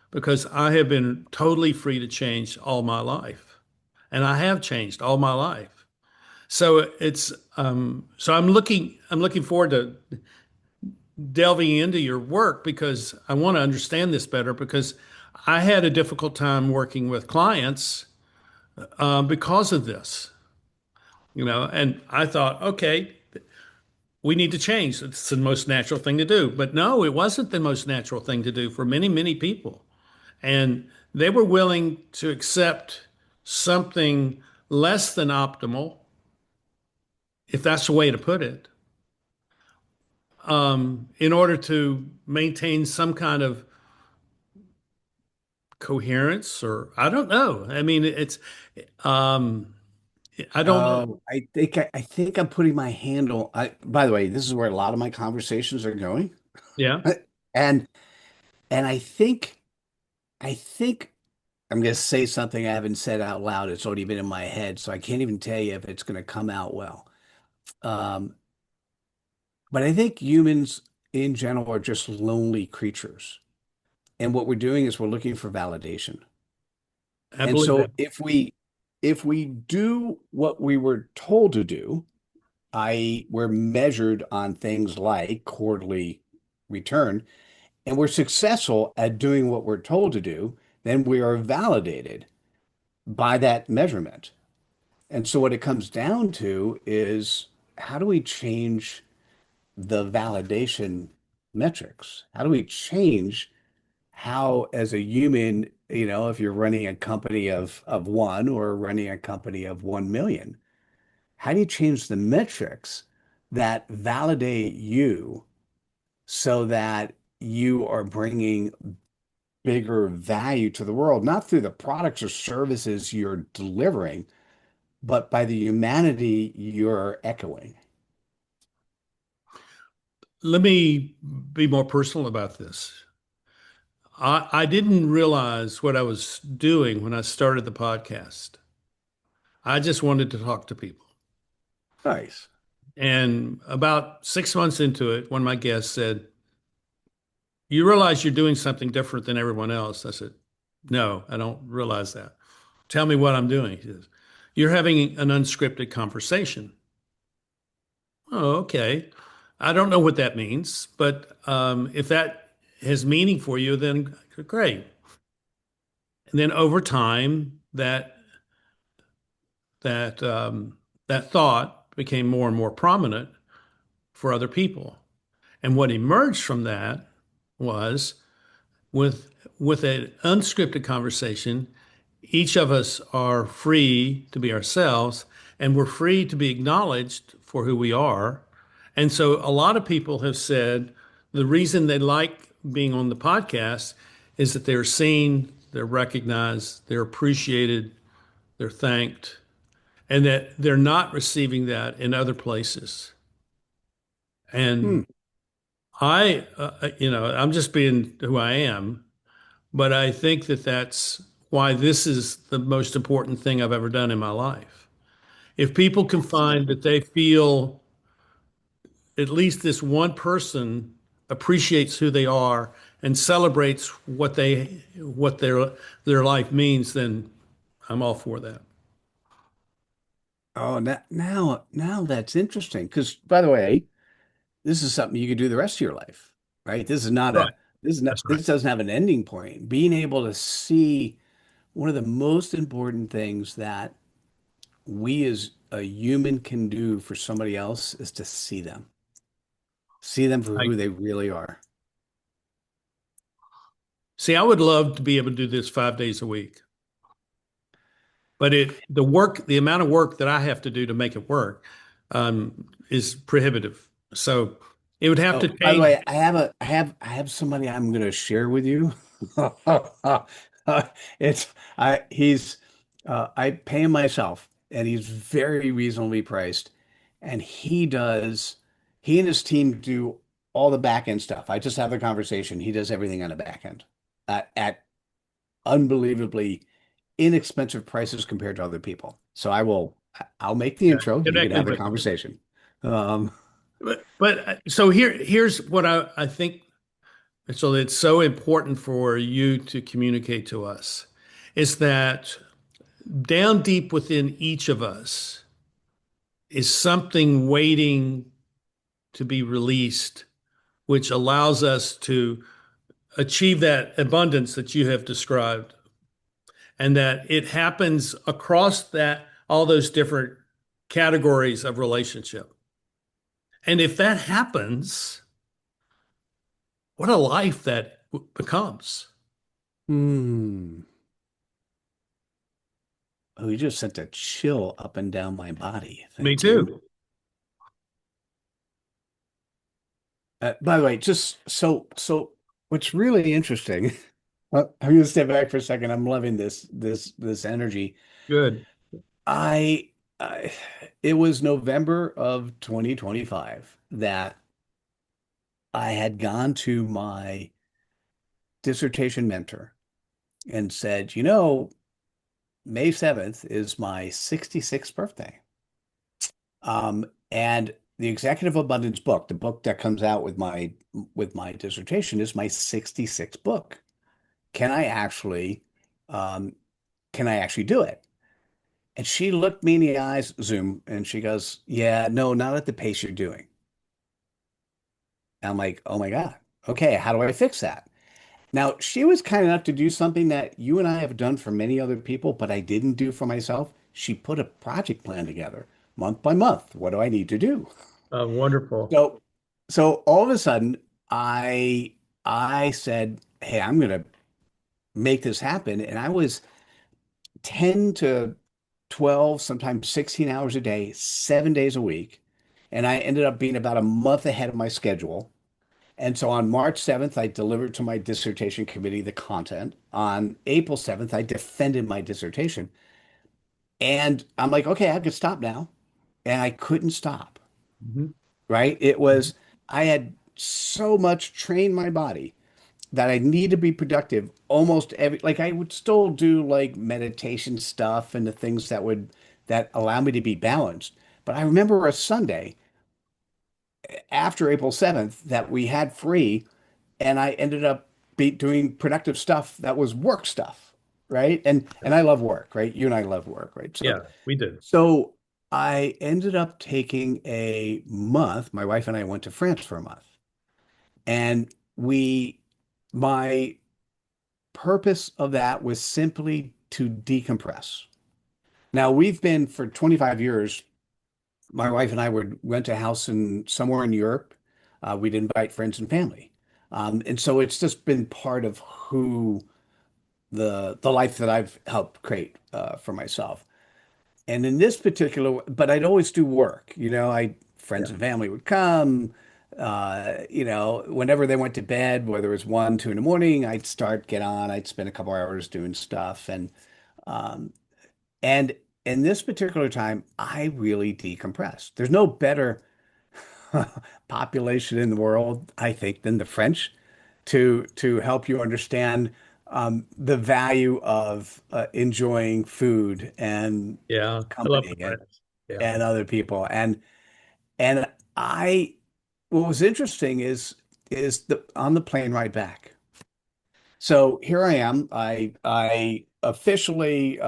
because I have been totally free to change all my life. And I have changed all my life. So I'm looking forward to delving into your work because I want to understand this better because I had a difficult time working with clients because of this, and I thought, okay, we need to change. It's the most natural thing to do. But no, it wasn't the most natural thing to do for many, many people. And they were willing to accept something less than optimal, if that's the way to put it, in order to maintain some kind of coherence, or I don't know. I mean, um, I don't know. Oh, I think I'm putting my handle. By the way, this is where a lot of my conversations are going. Yeah. And and I think I'm going to say something I haven't said out loud. It's already been in my head, so I can't even tell you if it's going to come out well. Um, But I think humans in general are just lonely creatures. And what we're doing is we're looking for validation. I And believe that. so if we do what we were told to do, i.e., we're measured on things like quarterly return, and we're successful at doing what we're told to do, then we are validated by that measurement. And so what it comes down to is how do we change the validation metrics? How do we change how, as a human, if you're running a company of one or running a company of 1 million, how do you change the metrics that validate you so that you are bringing bigger value to the world, not through the products or services you're delivering, but by the humanity you're echoing? Let me be more personal about this. I didn't realize what I was doing when I started the podcast. I just wanted to talk to people. Nice. And about 6 months into it, one of my guests said, "You realize you're doing something different than everyone else?" I said, "No, I don't realize that." "Tell me what I'm doing." He says, "You're having an unscripted conversation." Oh, okay. I don't know what that means, but if that has meaning for you, then great. And then over time, that thought became more and more prominent for other people. And what emerged from that was with with an unscripted conversation, each of us are free to be ourselves, and we're free to be acknowledged for who we are. And so a lot of people have said the reason they like being on the podcast is that they're seen, they're recognized, they're appreciated, they're thanked, and that they're not receiving that in other places. Hmm. And I'm just being who I am, but I think that that's why this is the most important thing I've ever done in my life. If people can find that they feel at least this one person appreciates who they are and celebrates what their life means, then I'm all for that. Oh, now that's interesting. Because, by the way, this is something you could do the rest of your life, right? Right. That's right. This doesn't have an ending point. Being able to see one of the most important things that we as a human can do for somebody else is to see them for I who they really are. see. I would love to be able to do this 5 days a week, but the amount of work that I have to do to make it work, is prohibitive. So it would have to Oh, by the change. way, I have somebody I'm going to share with you. It's I pay him myself, and he's very reasonably priced, and he and his team do all the back end stuff. I just have the conversation. He does everything on the back end at unbelievably inexpensive prices compared to other people. So I'll make the intro. You can Connect me have the with them. conversation. Um, So here's what I think. So it's so important for you to communicate to us is that down deep within each of us is something waiting to be released, which allows us to achieve that abundance that you have described, and that it happens across that all those different categories of relationship. And if that happens, what a life that becomes. hmm. Oh, you just sent a chill up and down my body. Me Thank you. too. By the way, so what's really interesting, I'm going to step back for a second. I'm loving this energy. Good. I, I it was November of 2025 that I had gone to my dissertation mentor and said, May 7th is my 66th birthday. And the Executive Abundance book, the book that comes out with my dissertation, is my 66th book. Can I actually um, can I actually do it? And she looked me in the eyes, Zoom, and she goes, "Yeah, no, not at the pace you're doing." And I'm like, "Oh my God. Okay, how do I fix that?" Now, she was kind enough to do something that you and I have done for many other people, but I didn't do for myself. She put a project plan together month by month. What do I need to do? Wonderful. So, so all of a sudden, I I said, "Hey, I'm gonna make this happen." And I was 10 to 12, sometimes 16 hours a day, 7 days a week. And I ended up being about a month ahead of my schedule. And so on March 7th, I delivered to my dissertation committee the content. On April 7th, I defended my dissertation. And I'm like, okay, I could stop now. And I couldn't stop, Mhm. right? I had so much trained my body that I need to be productive almost like I would still do like meditation stuff and the things that allow me to be balanced. But I remember a Sunday after April 7th that we had free, and I ended up doing productive stuff that was work stuff, right? And I love work, right? You and I love work, right? So Yeah, we did. so I ended up taking a month. My wife and I went to France for a month. And my purpose of that was simply to decompress. Now, we've been for 25 years, my wife and I would rent a house in somewhere in Europe. We'd invite friends and family. And so it's just been part of who the life that I've helped create for myself. And in this particular, but I'd always do work. I Yeah. friends and family would come. Whenever they went to bed, whether it was 1, 2 in the morning, get on. I'd spend a couple hours doing stuff, um, and in this particular time, I really decompressed. There's no better population in the world, I think, than the French to help you understand the value of enjoying food and Yeah. I love the company French. Yeah. and other people. And I what was interesting is the on the plane ride back. So here I am. I officially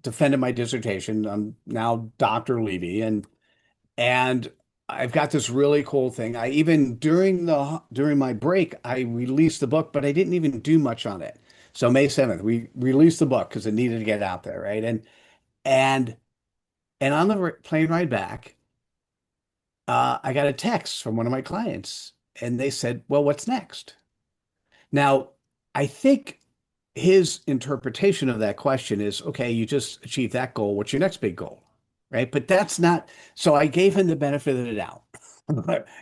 defended my dissertation. I'm now Dr. Levy, and I've got this really cool thing. I even during my break, I released the book, but I didn't even do much on it. So May 7th, we released the book because it needed to get out there, right? And and on the plane ride back, I got a text from one of my clients, and they said, "Well, what's next?" Now, I think his interpretation of that question is, okay, you just achieved that goal. What's your next big goal? Right. But that's not, so I gave him the benefit of the doubt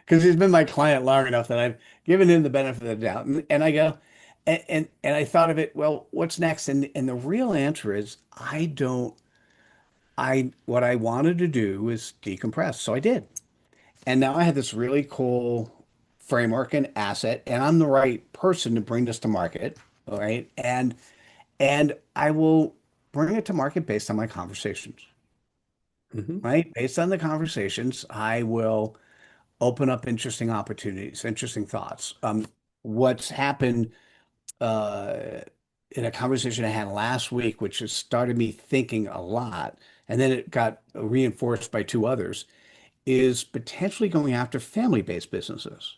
because he's been my client long enough that I've given him the benefit of the doubt. And I go, and I thought of it, well, what's next? And the real answer is, what I wanted to do was decompress. So I did. And now I have this really cool framework and asset, and I'm the right person to bring this to market. All right. And I will bring it to market based on my conversations, Hmm. right? Based on the conversations, I will open up interesting opportunities, interesting thoughts. What's happened uh, in a conversation I had last week, which has started me thinking a lot, and then it got reinforced by two others, is potentially going after family-based businesses.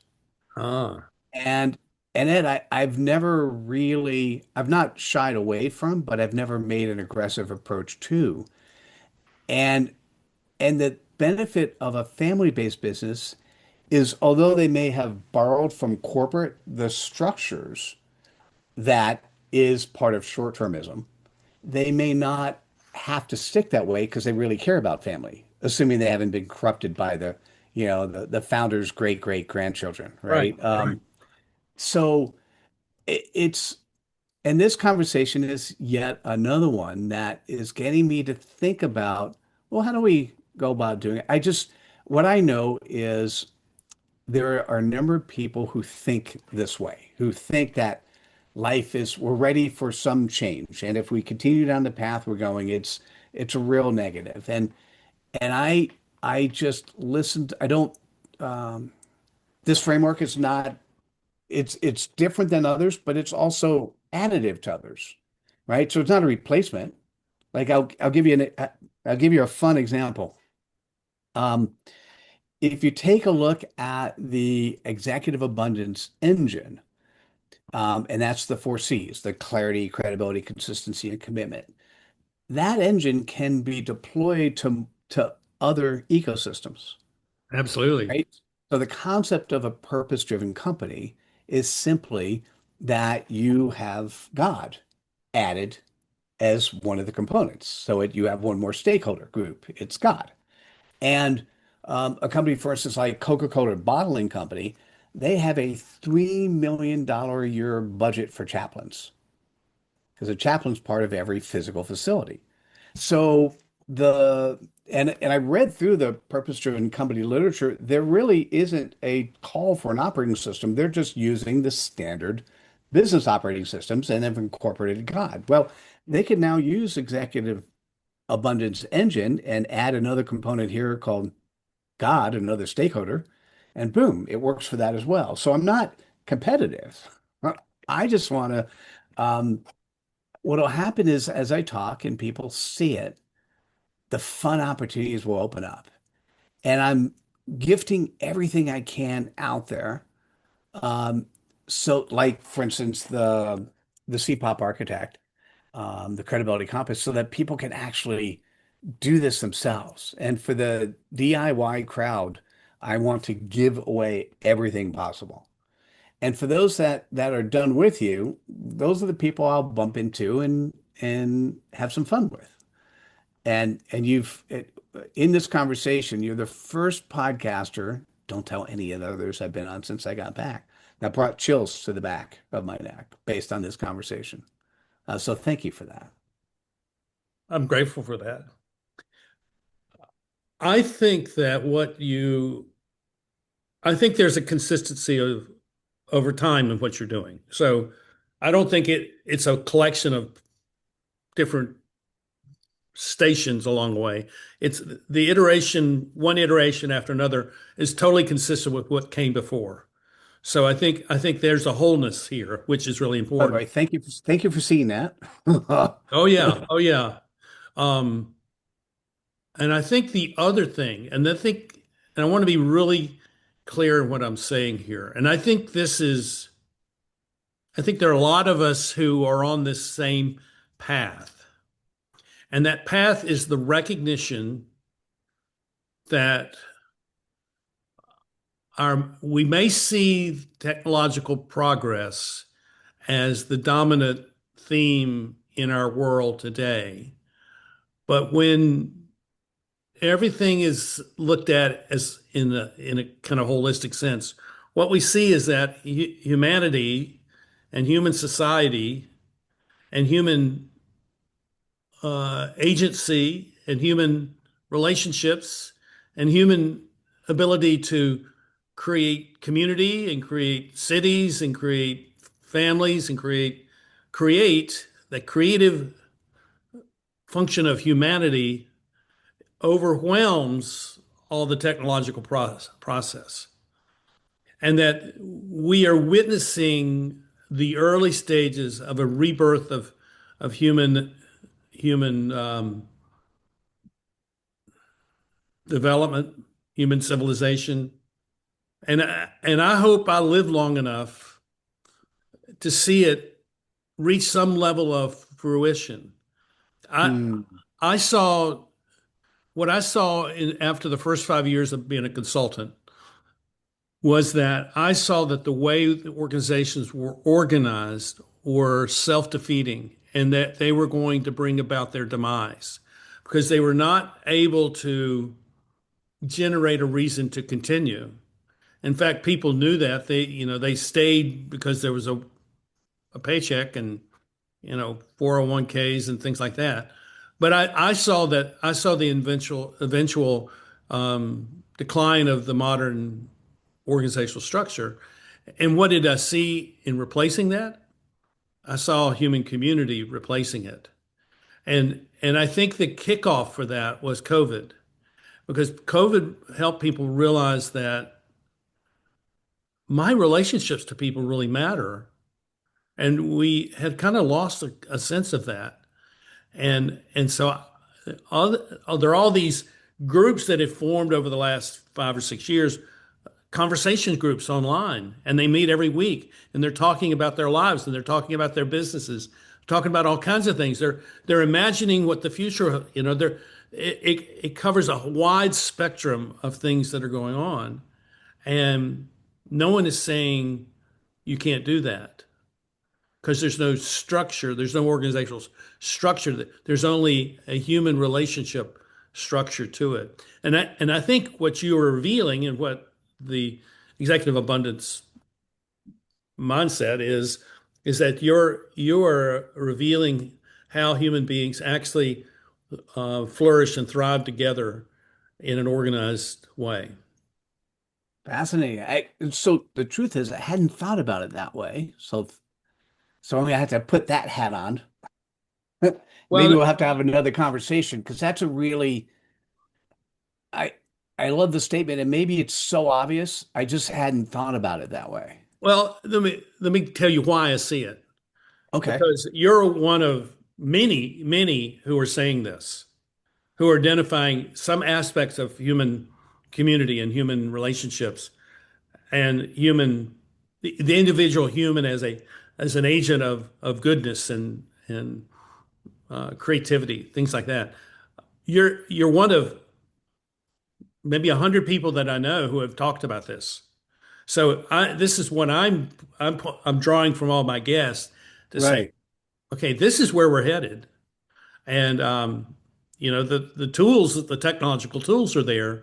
Ah. And and Ed, I've not shied away from, but I've never made an aggressive approach to. And and the benefit of a family-based business is although they may have borrowed from corporate, the structures that is part of short-termism, they may not have to stick that way because they really care about family, assuming they haven't been corrupted by the founder's great grandchildren, Right. right? Right. So it's and this conversation is yet another one that is getting me to think about, well, how do we go about doing it? What I know is there are a number of people who think this way, who think that we're ready for some change. And if we continue down the path we're going, it's a real negative. And I just listened. I don't, um, this framework is not, it's different than others, but it's also additive to others, right? So it's not a replacement. Like I'll give you I'll give you a fun example. Um, if you take a look at the executive abundance engine, and that's the four C's, the clarity, credibility, consistency, and commitment. That engine can be deployed to other ecosystems, Absolutely. right? So the concept of a purpose-driven company is simply that you have God added as one of the components. So you have one more stakeholder group. It's God. And a company, for instance, like Coca-Cola Bottling Company, they have a $3 million a year budget for chaplains because a chaplain's part of every physical facility. So the and I read through the purpose-driven company literature. There really isn't a call for an operating system. They're just using the standard business operating systems and have incorporated God. Well, they can now use executive abundance engine and add another component here called God, another stakeholder, and boom, it works for that as well. So I'm not competitive. I just want to, what'll happen is as I talk and people see it, the fun opportunities will open up. And I'm gifting everything I can out there. Um, so like for instance, the CPOP architect, the credibility compass, so that people can actually do this themselves. And for the DIY crowd, I want to give away everything possible. And for those that are done with you, those are the people I'll bump into and have some fun with. And in this conversation, you're the first podcaster, don't tell any of the others I've been on since I got back, that brought chills to the back of my neck based on this conversation. So thank you for that. I'm grateful for that. I think that I think there's a consistency of over time in what you're doing. So I don't think it's a collection of different stations along the way. It's the iteration, one iteration after another is totally consistent with what came before. So I think there's a wholeness here, which is really By the important. way, thank you for seeing that. Oh yeah, oh yeah. Um, and I think the other thing, and I want to be really clear in what I'm saying here. And I think there are a lot of us who are on this same path. And that path is the recognition that we may see technological progress as the dominant theme in our world today. But when everything is looked at as in a kind of holistic sense, what we see is that humanity and human society and human agency and human relationships and human ability to create community and create cities and create families and create the creative function of humanity overwhelms all the technological process, and that we are witnessing the early stages of a rebirth of human development, human civilization, and I hope I live long enough to see it reach some level of fruition. I Hmm. I saw what I saw after the first 5 years of being a consultant was that I saw that the way the organizations were organized were self-defeating and that they were going to bring about their demise because they were not able to generate a reason to continue. In fact, people knew that they stayed because there was a paycheck and 401ks and things like that. But I saw the eventual decline of the modern organizational structure. And what did I see in replacing that? I saw human community replacing it. And I think the kickoff for that was COVID, because COVID helped people realize that my relationships to people really matter. And we had kind of lost a sense of that. And so there are all these groups that have formed over the last 5 or 6 years, conversation groups online, and they meet every week, and they're talking about their lives, and they're talking about their businesses, talking about all kinds of things. They're imagining what the future, it covers a wide spectrum of things that are going on, and no one is saying you can't do that because there's no structure, there's no organizational structure. There's only a human relationship structure to it. And I think what you are revealing and what the executive abundance mindset is that you're revealing how human beings actually flourish and thrive together in an organized way. Fascinating. So the truth is, I hadn't thought about it that way. So I'm gonna have to put that hat on. Maybe Well, we'll have to have another conversation because that's a really I I love the statement, and maybe it's so obvious. I just hadn't thought about it that way. well, let me tell you why I see it. Okay. Because you're one of many, many who are saying this, who are identifying some aspects of human community and human relationships and the individual human as an agent of goodness and creativity, things like that. You're one of maybe 100 people that I know who have talked about this. So this is what I'm drawing from all my guests to say, Right. okay, this is where we're headed. And the tools, the technological tools are there,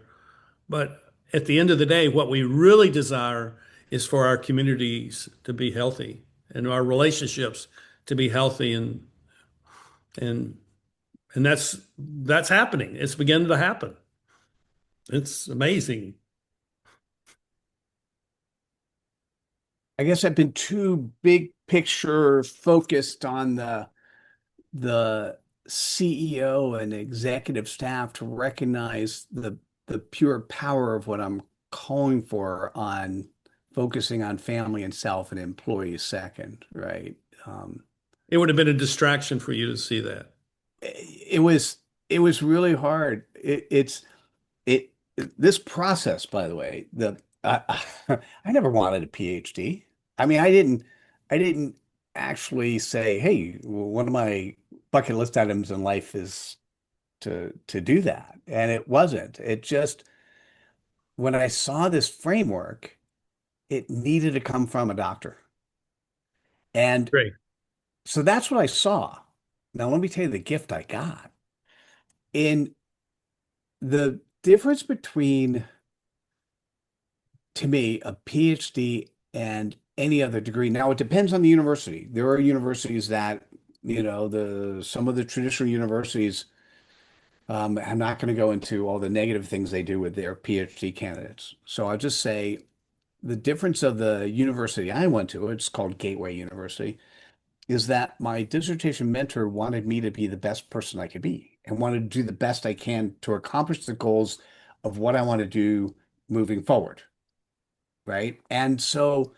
but at the end of the day, what we really desire is for our communities to be healthy and our relationships to be healthy, and and that's happening. It's beginning to happen. It's amazing. I guess I've been too big picture focused on the CEO and executive staff to recognize the pure power of what I'm calling for on focusing on family and self and employees second, right? Um, It would have been a distraction for you to see that. it was it was really hard. It this process, by the way, I never wanted a PhD. I mean, I didn't actually say, hey, one of my bucket list items in life is to do that. And it wasn't. It just when I saw this framework, it needed to come from a doctor. And Great. so that's what I saw. Now, let me tell you the gift I got. In the difference between, to me, a PhD and any other degree. Now, it depends on the university. There are universities that, the some of the traditional universities, I'm not going to go into all the negative things they do with their PhD candidates. So I'll just say the difference of the university I went to, it's called Gateway University, is that my dissertation mentor wanted me to be the best person I could be and wanted to do the best I can to accomplish the goals of what I want to do moving forward. Right. And so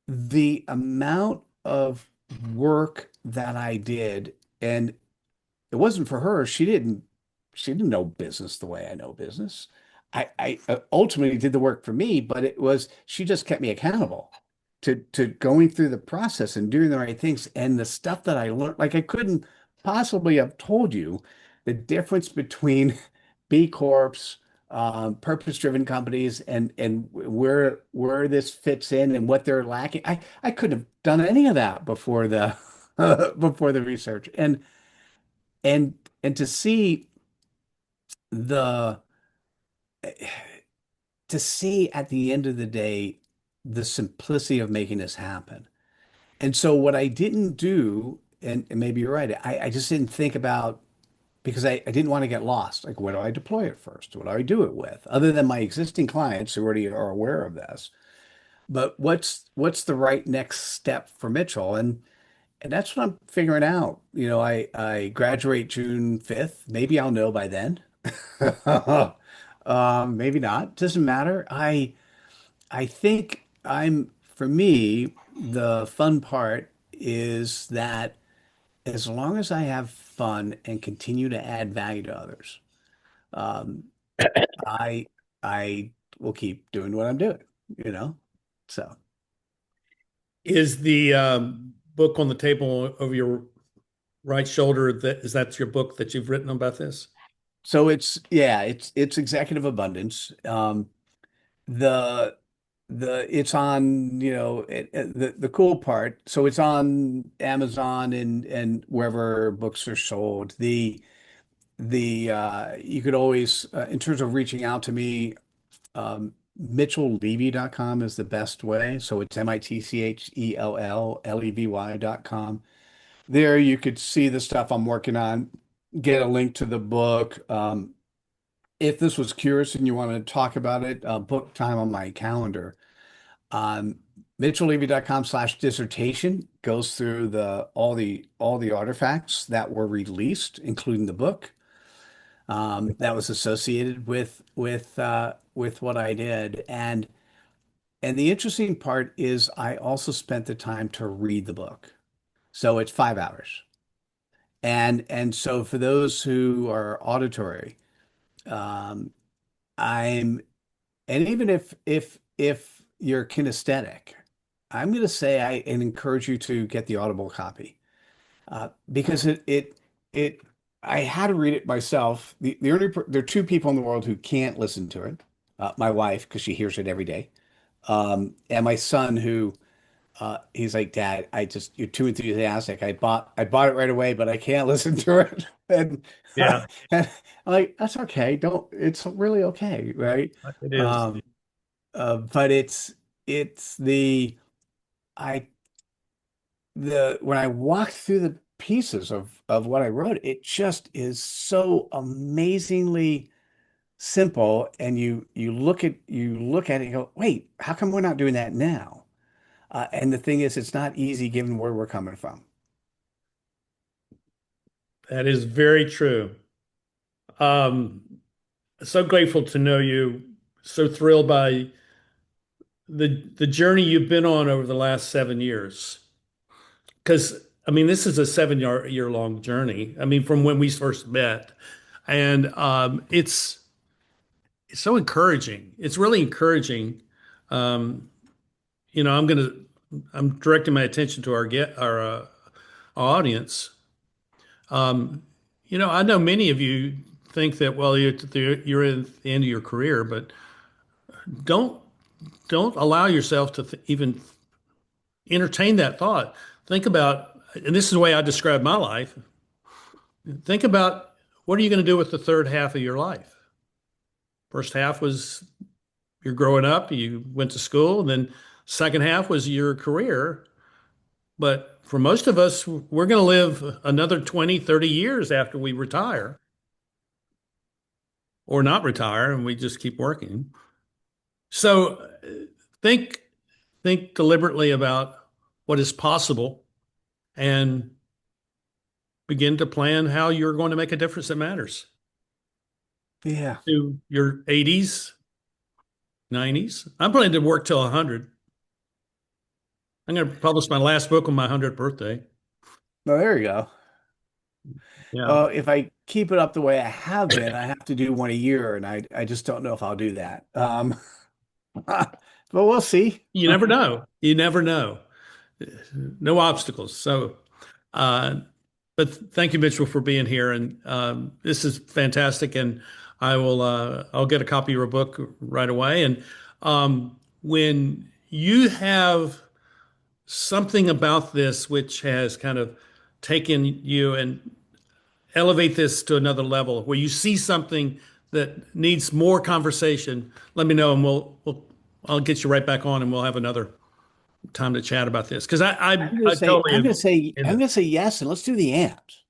the amount of work that I did, and it wasn't for her. She didn't know business the way I know business. I ultimately did the work for me, but she just kept me accountable to going through the process and doing the right things. And the stuff that I learned, like I couldn't possibly have told you the difference between B Corps, purpose-driven companies, and where this fits in and what they're lacking. I couldn't have done any of that before the before the research. And and the to see at the end of the day the simplicity of making this happen. And so what I didn't do, and maybe you're right, I just didn't think about because I didn't want to get lost. Like, where do I deploy it first? What do I do it with? Other than my existing clients who already are aware of this. But what's the right next step for Mitchell? And that's what I'm figuring out. I graduate June 5th. Maybe I'll know by then. Maybe not. Doesn't matter. I think for me, the fun part is that as long as I have fun and continue to add value to others, um, I I will keep doing what I'm doing, you know? So Is the book on the table over your right shoulder, that your book that you've written about this? it's yeah, it's executive abundance. The it's on, the cool part. So it's on Amazon and wherever books are sold. The you could always in terms of reaching out to me, mitchelllevy.com is the best way. So it's mitchellevy.com. There you could see the stuff I'm working on, get a link to the book. If this was curious and you want to talk about it, book time on my calendar. Um, mitchellevy.com/dissertation goes through all the artifacts that were released, including the book, that was associated with what I did. And the interesting part is I also spent the time to read the book. So it's 5 hours. And so for those who are auditory, um, I'm and even if you're kinesthetic, I'm going to say I and encourage you to get the Audible copy, because it I had to read it myself. There are two people in the world who can't listen to it. My wife, because she hears it every day, and my son, who he's like, Dad, you're too enthusiastic. I bought it right away, but I can't listen to it. And, Yeah, and I'm like, that's okay. Don't, it's really okay, right? it is. Um, but it's I when I walked through the pieces of what I wrote, it just is so amazingly simple. And you look at it and go, wait, how come we're not doing that now? And the thing is, it's not easy given where we're coming from. That is very true. Um, so grateful to know you. So thrilled by the journey you've been on over the last 7 years. Because I mean, this is a 7 year long journey. I mean, from when we first met, and it's so encouraging. It's really encouraging. Um, I'm directing my attention to our audience. Um, I know many of you think that, well, you're at the end of your career, but don't don't allow yourself to even entertain that thought. Think about, and this is the way I describe my life. Think about, what are you going to do with the third half of your life? First half was you're growing up, you went to school, and then second half was your career. But for most of us, we're going to live another 20, 30 years after we retire or not retire, and we just keep working. So think think deliberately about what is possible and begin to plan how you're going to make a difference that matters Yeah. to your 80s, 90s. I'm planning to work till 100. I'm going to publish my last book on my 100th birthday. Well, there you go. Yeah. Well, if I keep it up the way I have been, I have to do one a year, and I just don't know if I'll do that. But we'll see. You never know. You never know. No obstacles. So, uh, but thank you, Mitchell, for being here. And this is fantastic. And I'll get a copy of your book right away. And when you have something about this which has kind of taken you and elevate this to another level, where you see something that needs more conversation, let me know and I'll get you right back on and we'll have another time to chat about this. Because I'm gonna I say, totally I'm gonna am say, in I'm this. gonna say yes, and let's do the amps,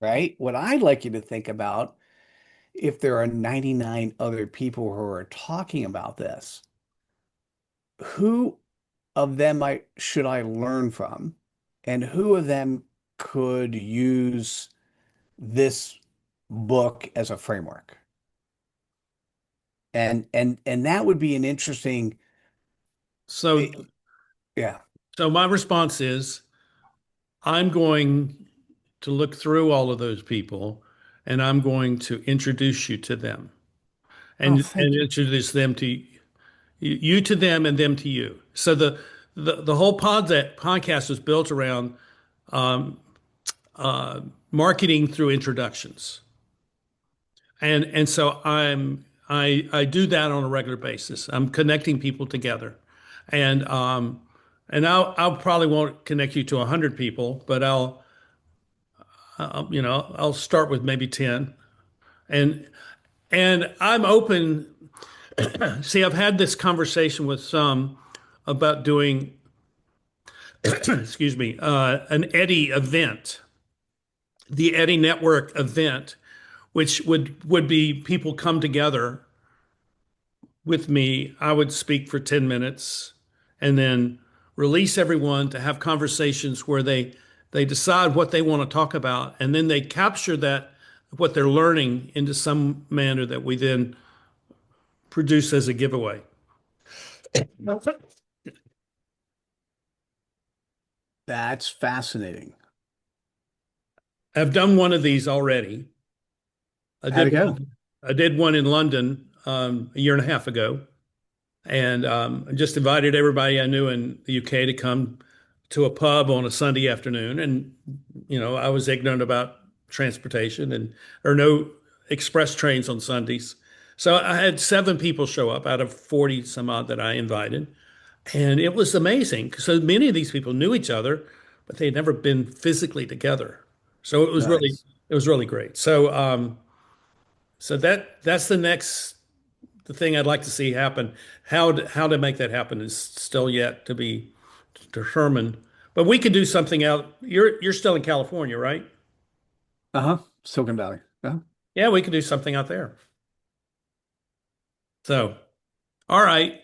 right? What I'd like you to think about, if there are 99 other people who are talking about this, who of them should I learn from, and who of them could use this book as a framework? And that would be an interesting, So, eh, yeah. so my response is I'm going to look through all of those people and I'm going to introduce you to them Oh, and thank you. introduce them to you to them and them to you. So the whole podcast was built around um, marketing through introductions. And so I do that on a regular basis. I'm connecting people together. And I'll probably won't connect you to 100 people, but I'll start with maybe 10. And and I'm open. See, I've had this conversation with some about doing, excuse me, an Eddie event, the Eddie Network event, which would be people come together with me. I would speak for 10 minutes and then release everyone to have conversations where they decide what they want to talk about and then they capture that what they're learning into some manner that we then produce as a giveaway. That's fascinating. I've done one of these already. I How'd did it go? one, I did one in London a year and a half ago, and I just invited everybody I knew in the UK to come to a pub on a Sunday afternoon. And I was ignorant about transportation and or no express trains on Sundays, so I had 7 people show up out of 40 some odd that I invited, and it was amazing. So many of these people knew each other, but they'd never been physically together. So Nice. it was really great. So that's the thing I'd like to see happen. How to make that happen is still yet to be determined. But we could do something out. You're still in California, right? Uh-huh. Silicon Valley. Uh-huh. Yeah, we could do something out there. So, all right.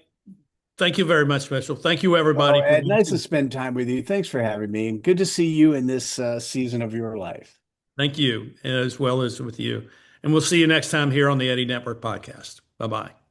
Thank you very much, Mitchell. Thank you, Well, everybody, for Ed, nice to watching. spend time with you. Thanks for having me, and good to see you in this season of your life. Thank you, as well as with you. And we'll see you next time here on the Eddie Network podcast. Bye bye.